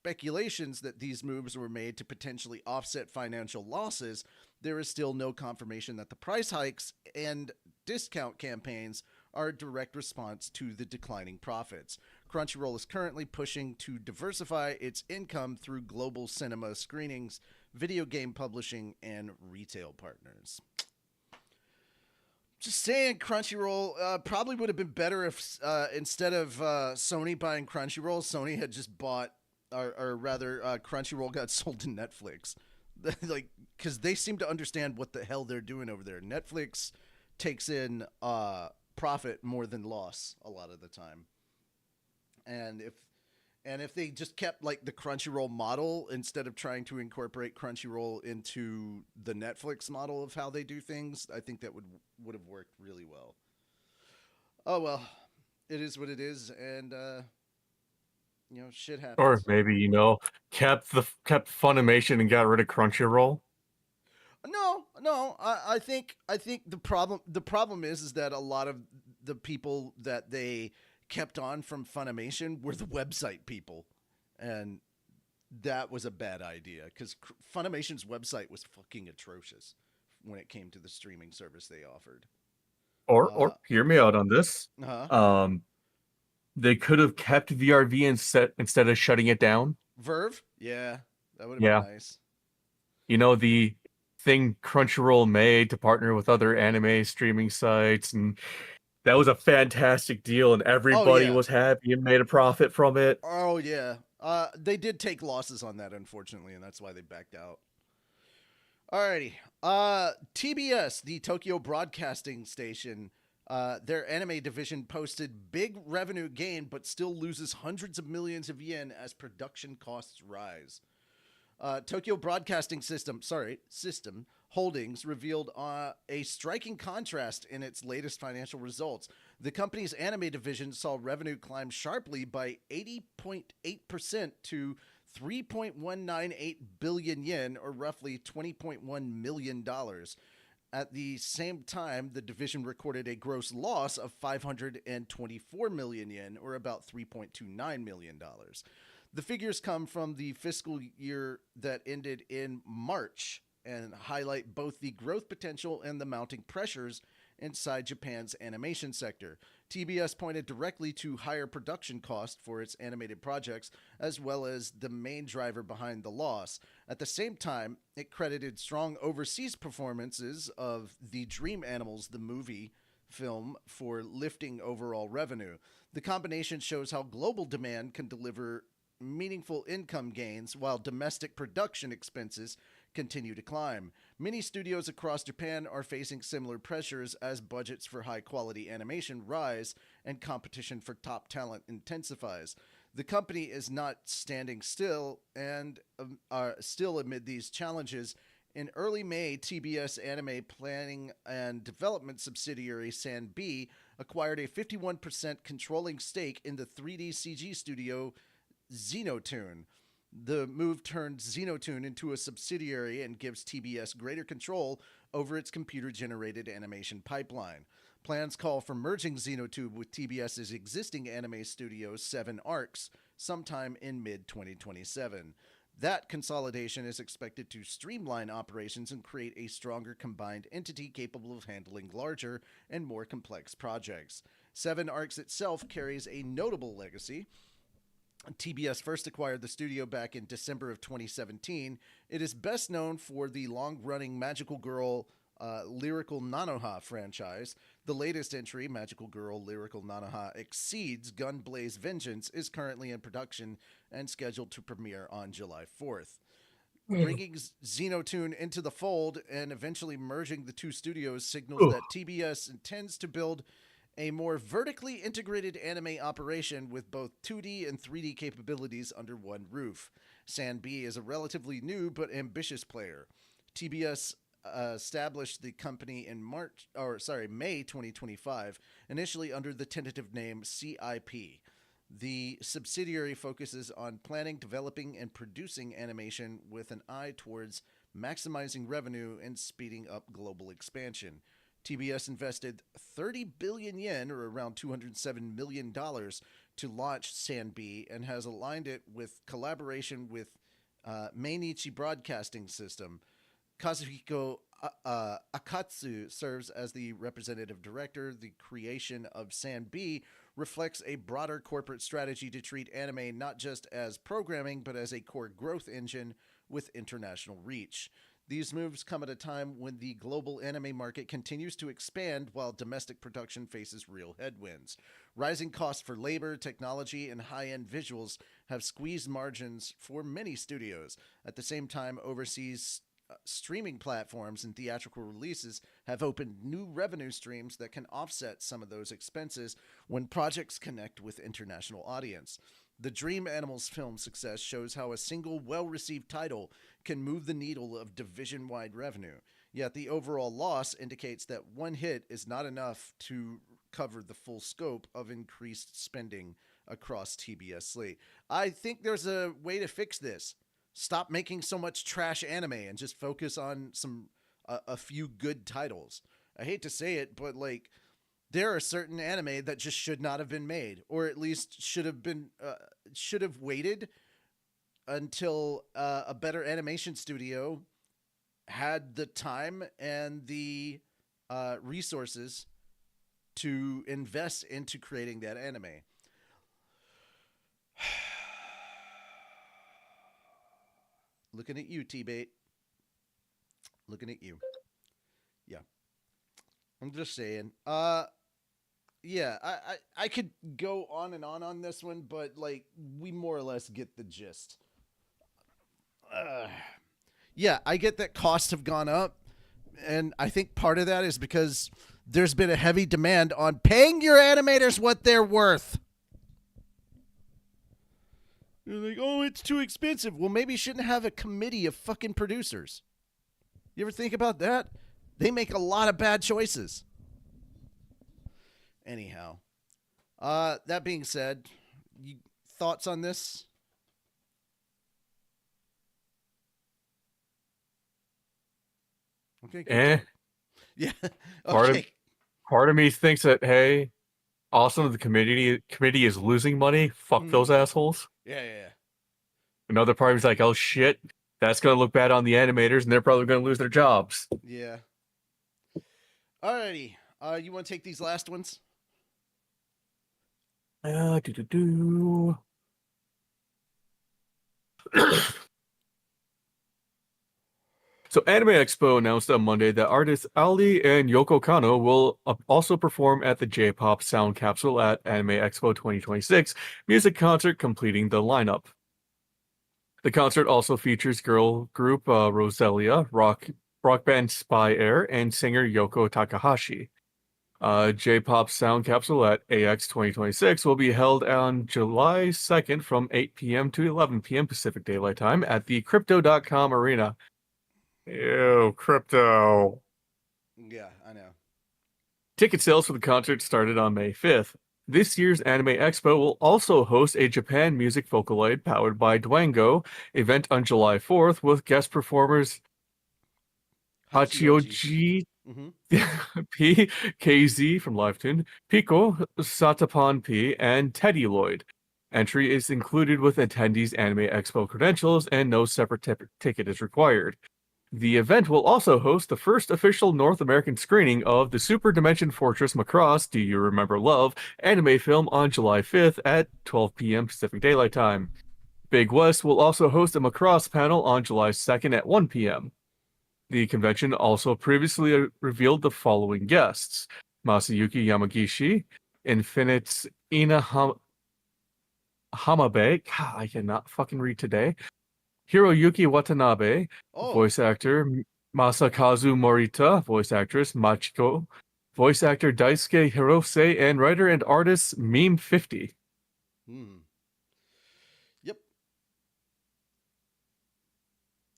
speculations that these moves were made to potentially offset financial losses, there is still no confirmation that the price hikes and discount campaigns are a direct response to the declining profits. Crunchyroll is currently pushing to diversify its income through global cinema screenings, video game publishing, and retail partners. Just saying, Crunchyroll probably would have been better if instead of Sony buying Crunchyroll, Sony had just bought, or rather, Crunchyroll got sold to Netflix. Like, because they seem to understand what the hell they're doing over there. Netflix takes in profit more than loss a lot of the time, and if they just kept like the Crunchyroll model instead of trying to incorporate Crunchyroll into the Netflix model of how they do things, I think that would have worked really well. Oh well, it is what it is, and shit happens. Or maybe, kept Funimation and got rid of Crunchyroll. No. I think the problem is that a lot of the people that they kept on from Funimation were the website people, and that was a bad idea because Funimation's website was fucking atrocious when it came to the streaming service they offered. Or hear me out on this. Uh-huh. They could have kept VRV instead of shutting it down. Verve? Yeah, that would have been nice. The thing Crunchyroll made to partner with other anime streaming sites, and that was a fantastic deal, and everybody was happy and made a profit from it. Oh yeah, they did take losses on that, unfortunately, and that's why they backed out. Alrighty, TBS, the Tokyo Broadcasting Station, their anime division posted big revenue gain, but still loses hundreds of millions of yen as production costs rise. Tokyo Broadcasting System Holdings revealed a striking contrast in its latest financial results. The company's anime division saw revenue climb sharply by 80.8% to 3.198 billion yen, or roughly $20.1 million. At the same time, the division recorded a gross loss of 524 million yen, or about $3.29 million. The figures come from the fiscal year that ended in March and highlight both the growth potential and the mounting pressures inside Japan's animation sector. TBS pointed directly to higher production costs for its animated projects, as well as the main driver behind the loss. At the same time, it credited strong overseas performances of the Dream Animals, the movie film, for lifting overall revenue. The combination shows how global demand can deliver meaningful income gains while domestic production expenses continue to climb. Many studios across Japan are facing similar pressures as budgets for high-quality animation rise and competition for top talent intensifies. The company is not standing still and still amid these challenges. In early May, TBS Anime Planning and Development subsidiary San-B acquired a 51% controlling stake in the 3D CG studio Xenotune. The move turned Xenotune into a subsidiary and gives TBS greater control over its computer-generated animation pipeline. Plans call for merging Xenotube with TBS's existing anime studio, 7 Arcs, sometime in mid-2027. That consolidation is expected to streamline operations and create a stronger combined entity capable of handling larger and more complex projects. 7 Arcs itself carries a notable legacy. TBS first acquired the studio back in December of 2017. It is best known for the long-running Magical Girl Lyrical Nanoha franchise. The latest entry, Magical Girl Lyrical Nanoha Exceeds Gunblaze Vengeance, is currently in production and scheduled to premiere on July 4th. Bringing Xenotune into the fold and eventually merging the two studios signals that TBS intends to build a more vertically integrated anime operation with both 2D and 3D capabilities under one roof. San-B is a relatively new but ambitious player. TBS established the company in May 2025, initially under the tentative name CIP. The subsidiary focuses on planning, developing, and producing animation with an eye towards maximizing revenue and speeding up global expansion. TBS invested 30 billion yen, or around $207 million, to launch SANB and has aligned it with collaboration with Mainichi Broadcasting System. Kazuhiko Akatsu serves as the representative director. The creation of SANB reflects a broader corporate strategy to treat anime not just as programming, but as a core growth engine with international reach. These moves come at a time when the global anime market continues to expand while domestic production faces real headwinds. Rising costs for labor, technology, and high-end visuals have squeezed margins for many studios. At the same time, overseas streaming platforms and theatrical releases have opened new revenue streams that can offset some of those expenses when projects connect with international audience. The Dream Animals film success shows how a single well-received title can move the needle of division-wide revenue. Yet the overall loss indicates that one hit is not enough to cover the full scope of increased spending across TBS slate. I think there's a way to fix this. Stop making so much trash anime and just focus on a few good titles. I hate to say it, but like, there are certain anime that just should not have been made, or at least should have waited until a better animation studio had the time and the resources to invest into creating that anime. Looking at you, T-Bait. Looking at you. Yeah. I'm just saying. Yeah, I could go on and on this one, but like, we more or less get the gist. Yeah, I get that costs have gone up, and I think part of that is because there's been a heavy demand on paying your animators what they're worth. They're like, oh, it's too expensive. Well, maybe you shouldn't have a committee of fucking producers. You ever think about that? They make a lot of bad choices. Anyhow, that being said, thoughts on this? Okay. Good. Yeah. Okay. Part of me thinks that, hey, awesome, the committee is losing money. Fuck those assholes. Yeah. Another part is like, oh shit, that's gonna look bad on the animators, and they're probably gonna lose their jobs. Yeah. Alrighty. You want to take these last ones? So Anime Expo announced on Monday that artists Ali and Yoko Kanno will also perform at the J-pop Sound Capsule at Anime Expo 2026 music concert, completing the lineup. The concert also features girl group Roselia, rock band Spy Air, and singer Yoko Takahashi. J-pop Sound Capsule at AX 2026 will be held on July 2nd from 8 p.m. to 11 p.m. Pacific Daylight Time at the Crypto.com Arena. Ew, crypto. Yeah, I know. Ticket sales for the concert started on May 5th. This year's Anime Expo will also host a Japan Music Vocaloid powered by Dwango event on July 4th with guest performers Hachioji P, KZ from Livetune, Pico, Satapan P, and Teddy Lloyd. Entry is included with attendees' Anime Expo credentials, and no separate ticket is required. The event will also host the first official North American screening of the Super Dimension Fortress Macross Do You Remember Love anime film on July 5th at 12 p.m. Pacific Daylight Time. Big West will also host a Macross panel on July 2nd at 1 p.m. The convention also previously revealed the following guests: Masayuki Yamagishi, Infinite's Ina Hamabe, I cannot fucking read today, Hiroyuki Watanabe, voice actor Masakazu Morita, voice actress Machiko, voice actor Daisuke Hirose, and writer and artist Meme50. Yep.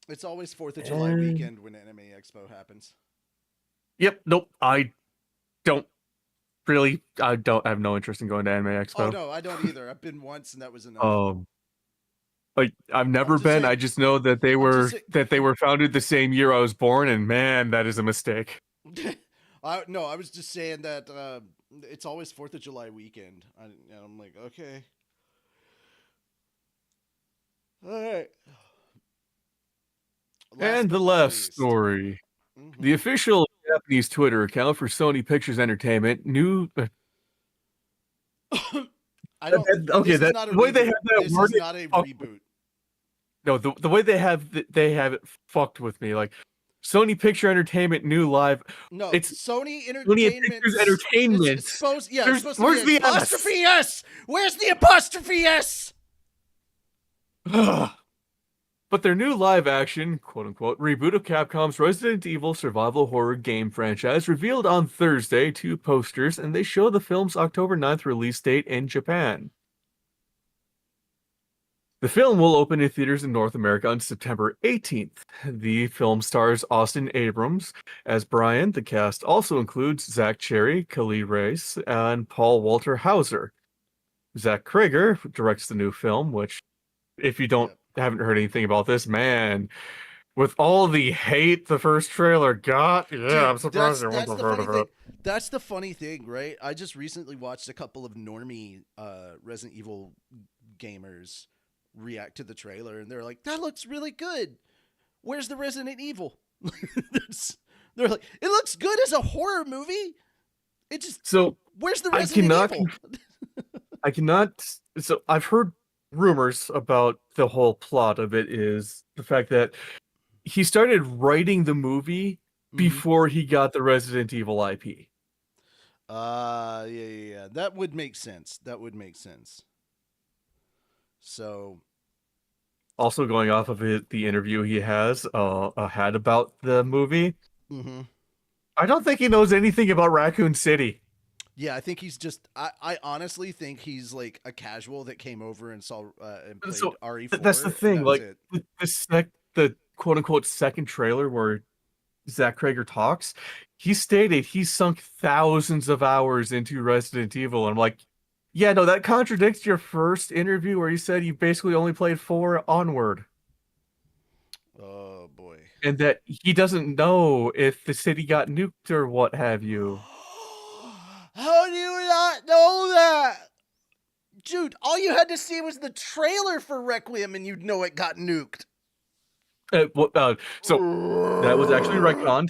It's always 4th of July weekend when Anime Expo happens. Yep, nope, I have no interest in going to Anime Expo. Oh, no, I don't either. I've been once and that was enough. Like, I've never been. I just know that they were founded the same year I was born, and man, that is a mistake. No, I was just saying that it's always 4th of July weekend. And I'm like, okay. All right. And the last story. The official Japanese Twitter account for Sony Pictures Entertainment I don't. Okay, This is that not a the way they reboot. have that This is worded. not a reboot. No, the way they have it fucked with me. Like Sony Picture Entertainment new live. No, it's Sony Sony Pictures Entertainment. It's supposed to Where's be the an apostrophe S? Where's the apostrophe S? But their new live-action, quote-unquote, reboot of Capcom's Resident Evil survival horror game franchise revealed on Thursday 2 posters, and they show the film's October 9th release date in Japan. The film will open in theaters in North America on September 18th. The film stars Austin Abrams as Brian. The cast also includes Zach Cherry, Kali Reis, and Paul Walter Hauser. Zach Krager directs the new film, which, if you haven't heard anything about this, man, with all the hate the first trailer got, Dude, I'm surprised that's everyone's the heard funny of thing. it. That's the funny thing, right? I just recently watched a couple of normie Resident Evil gamers react to the trailer, and they're like, "That looks really good. Where's the Resident Evil?" They're like, "It looks good as a horror movie. It just where's the Resident Evil?" I cannot. So I've heard rumors about the whole plot of it is the fact that he started writing the movie before he got the Resident Evil IP. Yeah. That would make sense. So, also going off of the interview he has had about the movie, I don't think he knows anything about Raccoon City. yeah, I think he's just. I honestly think he's like a casual that came over and saw and played RE4. That's the thing. and that was Like it. the quote unquote second trailer where Zach Krager talks, he stated he sunk thousands of hours into Resident Evil, and I'm like, yeah, no, that contradicts your first interview where you said you basically only played 4 onward. Oh boy. And that he doesn't know if the city got nuked or what have you. How do you not know that? Dude, all you had to see was the trailer for Requiem and you'd know it got nuked. So that was actually retconned.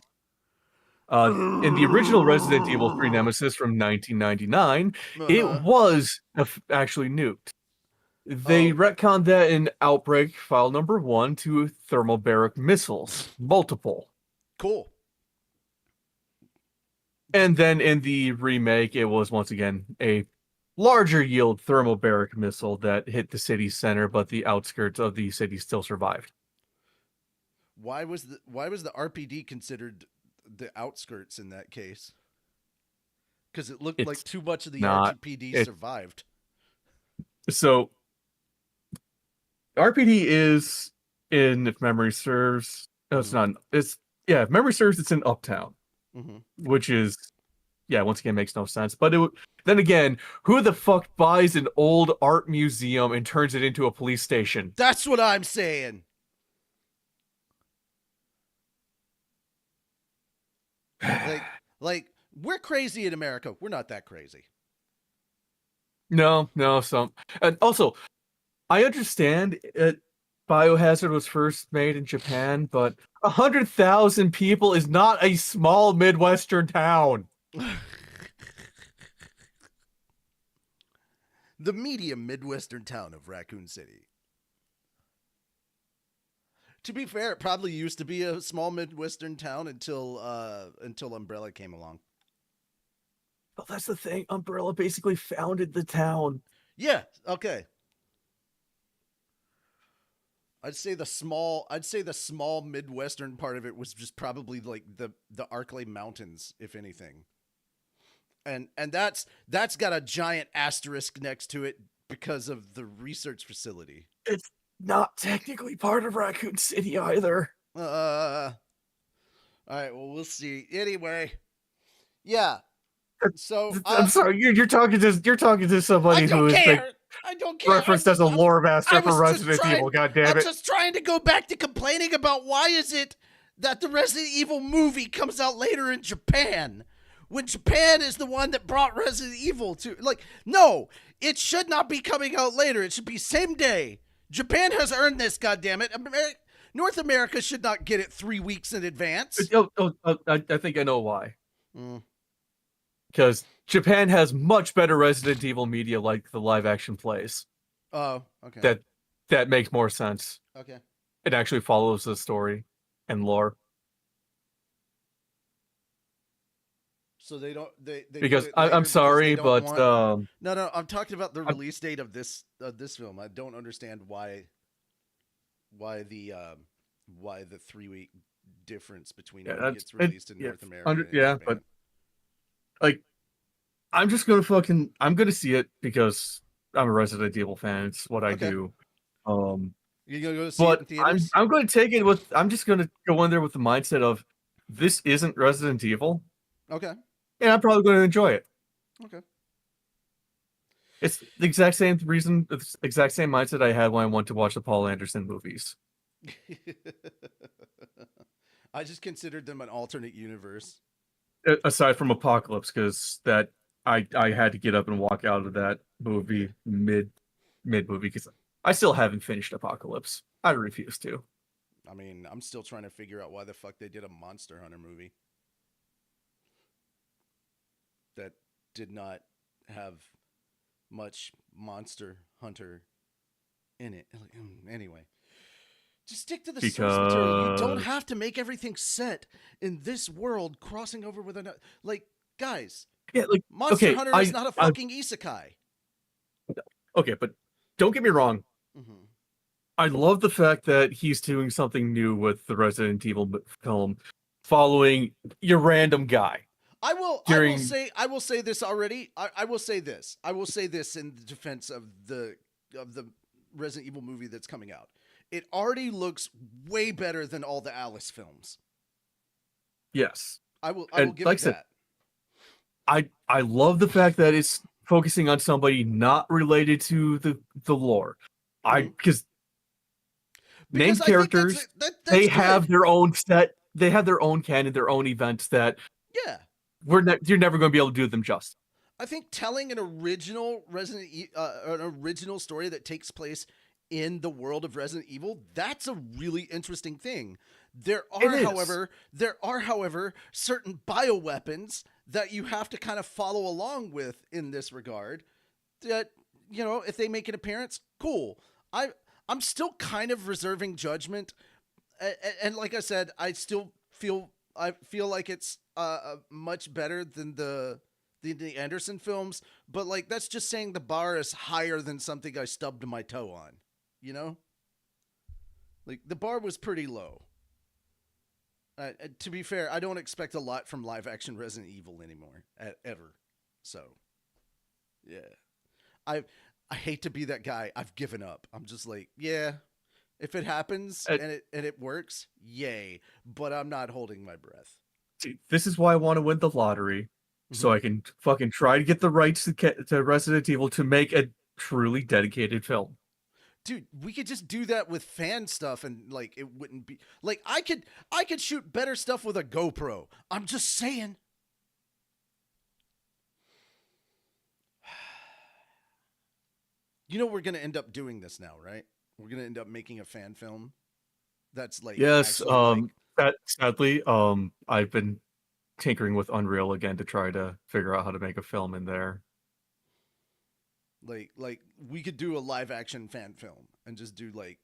In the original Resident Evil 3 Nemesis from 1999, it was actually nuked. They retconned that in Outbreak File Number 1 to thermobaric missiles. Multiple. Cool. And then in the remake, it was once again a larger yield thermobaric missile that hit the city center, but the outskirts of the city still survived. Why was the RPD considered the outskirts in that case? Because it looked like too much of the RPD survived. So RPD is in, if memory serves, no, it's not. If memory serves, it's in Uptown, which is, once again makes no sense. But then again, who the fuck buys an old art museum and turns it into a police station? That's what I'm saying. Like we're crazy in America. We're not that crazy. No. And also, I understand Biohazard was first made in Japan, but 100,000 people is not a small Midwestern town. The medium Midwestern town of Raccoon City. To be fair, it probably used to be a small Midwestern town until Umbrella came along. Well, that's the thing. Umbrella basically founded the town. Yeah, okay. I'd say the small Midwestern part of it was just probably like the Arklay Mountains, if anything. And that's got a giant asterisk next to it because of the research facility. It's not technically part of Raccoon City either. All right, well, we'll see. Anyway, yeah. So I'm sorry, you're talking to somebody who is like I don't care. Referenced as a lore master for Resident Evil. God damn it! I'm just trying to go back to complaining about why is it that the Resident Evil movie comes out later in Japan. when Japan is the one that brought Resident Evil to? Like, no, it should not be coming out later. It should be same day. Japan has earned this, goddammit. North America should not get it 3 weeks in advance. I think I know why. Because Japan has much better Resident Evil media, like the live action plays. Oh, okay. That makes more sense. Okay. It actually follows the story and lore. So they don't. They because do it I'm later sorry, because they don't but want... no. I'm talking about the release date of this film. I don't understand why the 3-week difference between when it gets released in North America. And Japan. But like, I'm gonna see it because I'm a Resident Evil fan. It's what I do. You're gonna go see it in theaters? I'm going to take it with. I'm just going to go in there with the mindset of this isn't Resident Evil. Okay. And I'm probably going to enjoy it. Okay. It's the exact same reason, the exact same mindset I had when I went to watch the Paul Anderson movies. I just considered them an alternate universe. Aside from Apocalypse, because that I had to get up and walk out of that movie mid movie because I still haven't finished Apocalypse. I refuse to. I mean, I'm still trying to figure out why the fuck they did a Monster Hunter movie that did not have much Monster Hunter in it. Anyway, just stick to the source material. You don't have to make everything set in this world crossing over with another. Like, guys, Monster Hunter is not a fucking isekai. Okay, but don't get me wrong. I love the fact that he's doing something new with the Resident Evil film, following your random guy. I will say this already. I will say this in the defense of the Resident Evil movie that's coming out. It already looks way better than all the Alice films. Yes. I will give like it that. I love the fact that it's focusing on somebody not related to the lore. Because named characters, they have their own set, they have their own canon, their own events that you're never going to be able to do them justice. I think telling an original an original story that takes place in the world of Resident Evil, that's a really interesting thing. There are, however, certain bioweapons that you have to kind of follow along with in this regard. That, you know, if they make an appearance, cool. I'm still kind of reserving judgment, and like I said, I feel like it's much better than the Anderson films, but like that's just saying the bar is higher than something I stubbed my toe on, you know? Like the bar was pretty low. To be fair, I don't expect a lot from live action Resident Evil anymore, ever. So, yeah. I hate to be that guy. I've given up. I'm just like, yeah, if it happens and it works, yay. But I'm not holding my breath. See, this is why I want to win the lottery, so I can fucking try to get the rights to Resident Evil to make a truly dedicated film. Dude, we could just do that with fan stuff, and like it wouldn't be like I could shoot better stuff with a GoPro. I'm just saying. You know we're gonna end up doing this now, right? We're gonna end up making a fan film. That's like yes. Sadly, I've been tinkering with Unreal again to try to figure out how to make a film in there. Like we could do a live action fan film and just do like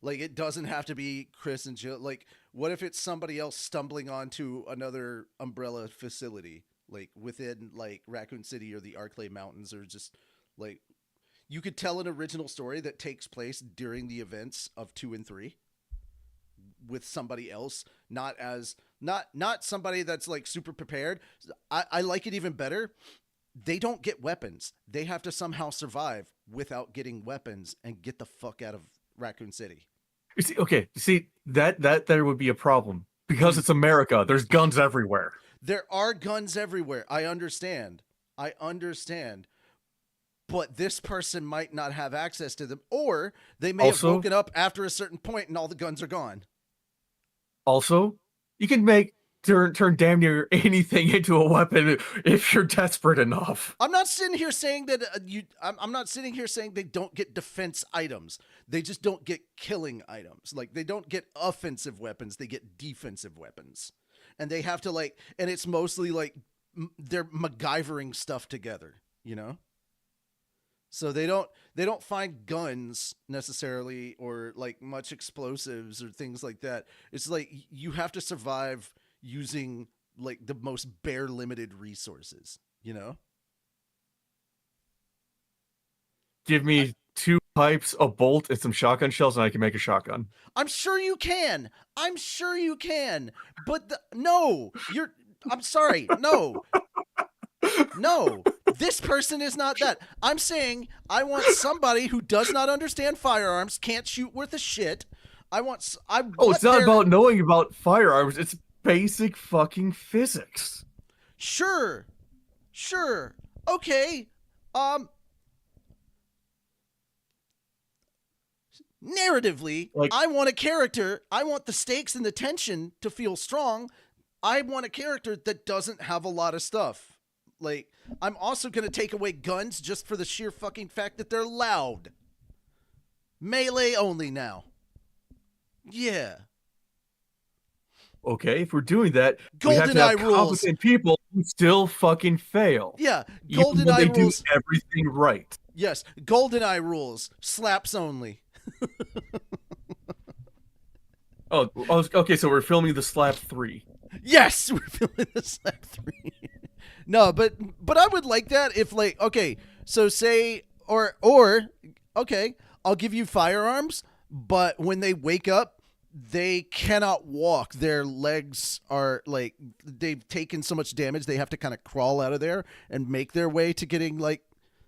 it doesn't have to be Chris and Jill. Like, what if it's somebody else stumbling onto another Umbrella facility, like within like Raccoon City or the Arclay Mountains, or just like you could tell an original story that takes place during the events of 2 and 3 with somebody else, not somebody that's like super prepared. I like it even better. They don't get weapons. They have to somehow survive without getting weapons and get the fuck out of Raccoon City. See, that there would be a problem because it's America. There's guns everywhere. There are guns everywhere. I understand. But this person might not have access to them, or they may have woken up after a certain point and all the guns are gone. Also, you can make turn damn near anything into a weapon if you're desperate enough. I'm not sitting here saying that I'm not sitting here saying they don't get defense items. They just don't get killing items. Like, they don't get offensive weapons. They get defensive weapons, and they have to like. And it's mostly like they're MacGyvering stuff together. You know. So they don't find guns necessarily or like much explosives or things like that. It's like you have to survive using like the most bare limited resources, you know? Give me 2 pipes, a bolt, and some shotgun shells, and I can make a shotgun. I'm sure you can. But no, I'm sorry. No. No, this person is not that. I'm saying I want somebody who does not understand firearms, can't shoot worth a shit. It's not about knowing about firearms. It's basic fucking physics. Sure. Okay. Narratively, like, I want a character. I want the stakes and the tension to feel strong. I want a character that doesn't have a lot of stuff. Like, I'm also going to take away guns just for the sheer fucking fact that they're loud. Melee only now. Yeah. Okay, if we're doing that, we have to have competent people who still fucking fail. Yeah, GoldenEye rules. Do everything right. Yes, GoldenEye rules. Slaps only. Oh, okay, so we're filming the Slap 3. Yes, we're filming the Slap 3. No, but I would like that if, like, okay, so say, or okay, I'll give you firearms, but when they wake up, they cannot walk. Their legs are, like, they've taken so much damage, they have to kind of crawl out of there and make their way to getting, like,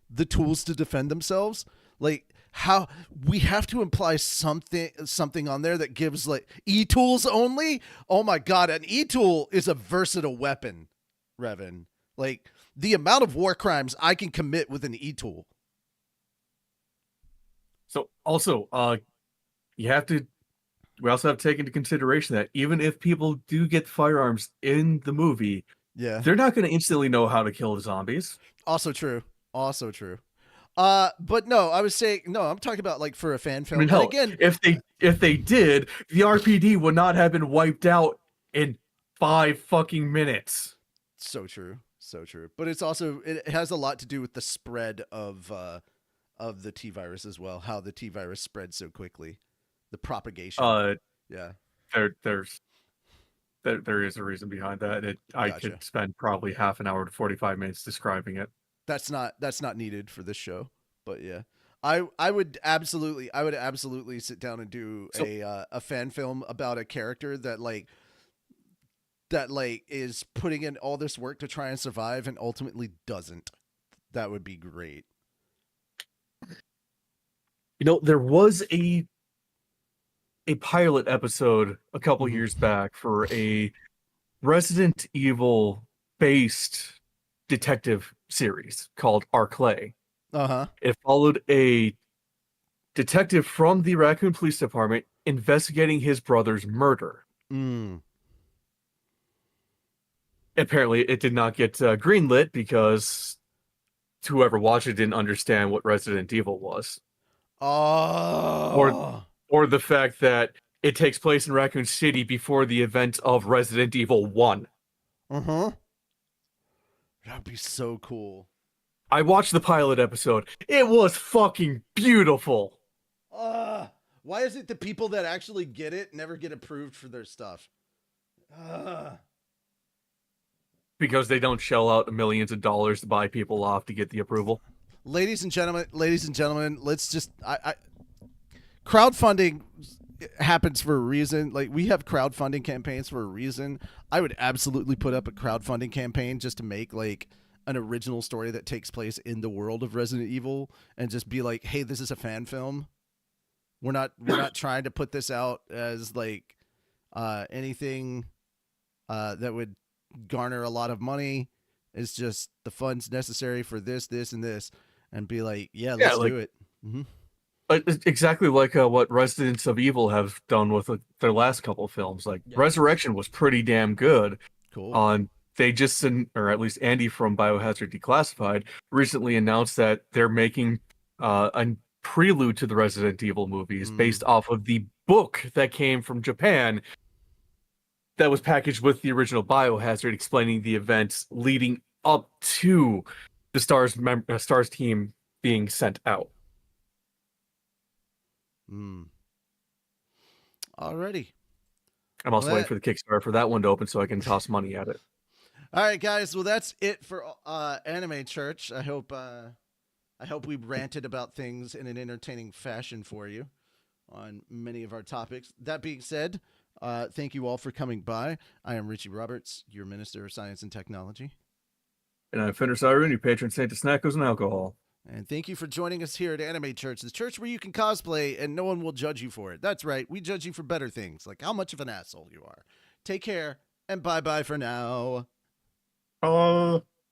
the tools to defend themselves. Like, how we have to imply something on there that gives, like, e-tools only? Oh my god, an e-tool is a versatile weapon, Revan. Like, the amount of war crimes I can commit with an e-tool. So also, we also have to take into consideration that even if people do get firearms in the movie, they're not going to instantly know how to kill the zombies. Also true. But no, I was saying, no, I'm talking about like for a fan film. I mean, hell, again, if they did, the RPD would not have been wiped out in 5 fucking minutes. So true. But it's also, it has a lot to do with the spread of the T virus as well. How the T virus spread so quickly, the propagation. Yeah. There is a reason behind that. I could spend probably half an hour to 45 minutes describing it. That's not needed for this show, but yeah, I would absolutely sit down and do a fan film about a character that is putting in all this work to try and survive and ultimately doesn't. That would be great. You know, there was a pilot episode a couple years back for a Resident Evil based detective series called Arclay. It followed a detective from the Raccoon Police Department investigating his brother's murder. Apparently, it did not get greenlit because whoever watched it didn't understand what Resident Evil was. Or the fact that it takes place in Raccoon City before the events of Resident Evil 1. That'd be so cool. I watched the pilot episode. It was fucking beautiful. Why is it the people that actually get it never get approved for their stuff? Because they don't shell out millions of dollars to buy people off to get the approval. Ladies and gentlemen, let's just crowdfunding happens for a reason. Like, we have crowdfunding campaigns for a reason. I would absolutely put up a crowdfunding campaign just to make like an original story that takes place in the world of Resident Evil and just be like, hey, this is a fan film. We're not trying to put this out as like anything that would garner a lot of money. It's just the funds necessary for this, and this, and be like, let's do it. It's exactly like what Residents of Evil have done with their last couple films. Like Resurrection was pretty damn good. Cool. They just, or at least Andy from Biohazard Declassified, recently announced that they're making a prelude to the Resident Evil movies based off of the book that came from Japan that was packaged with the original Biohazard, explaining the events leading up to the Stars team being sent out. Alrighty. I'm also waiting for the Kickstarter for that one to open so I can toss money at it. All right, guys. Well, that's it for Anime Church. I hope we ranted about things in an entertaining fashion for you on many of our topics. That being said, thank you all for coming by. I am Richie Roberts, your Minister of Science and Technology. And I'm Fender Siren, your patron saint of snackos and alcohol. And thank you for joining us here at Anime Church, the church where you can cosplay and no one will judge you for it. That's right. We judge you for better things, like how much of an asshole you are. Take care, and bye-bye for now.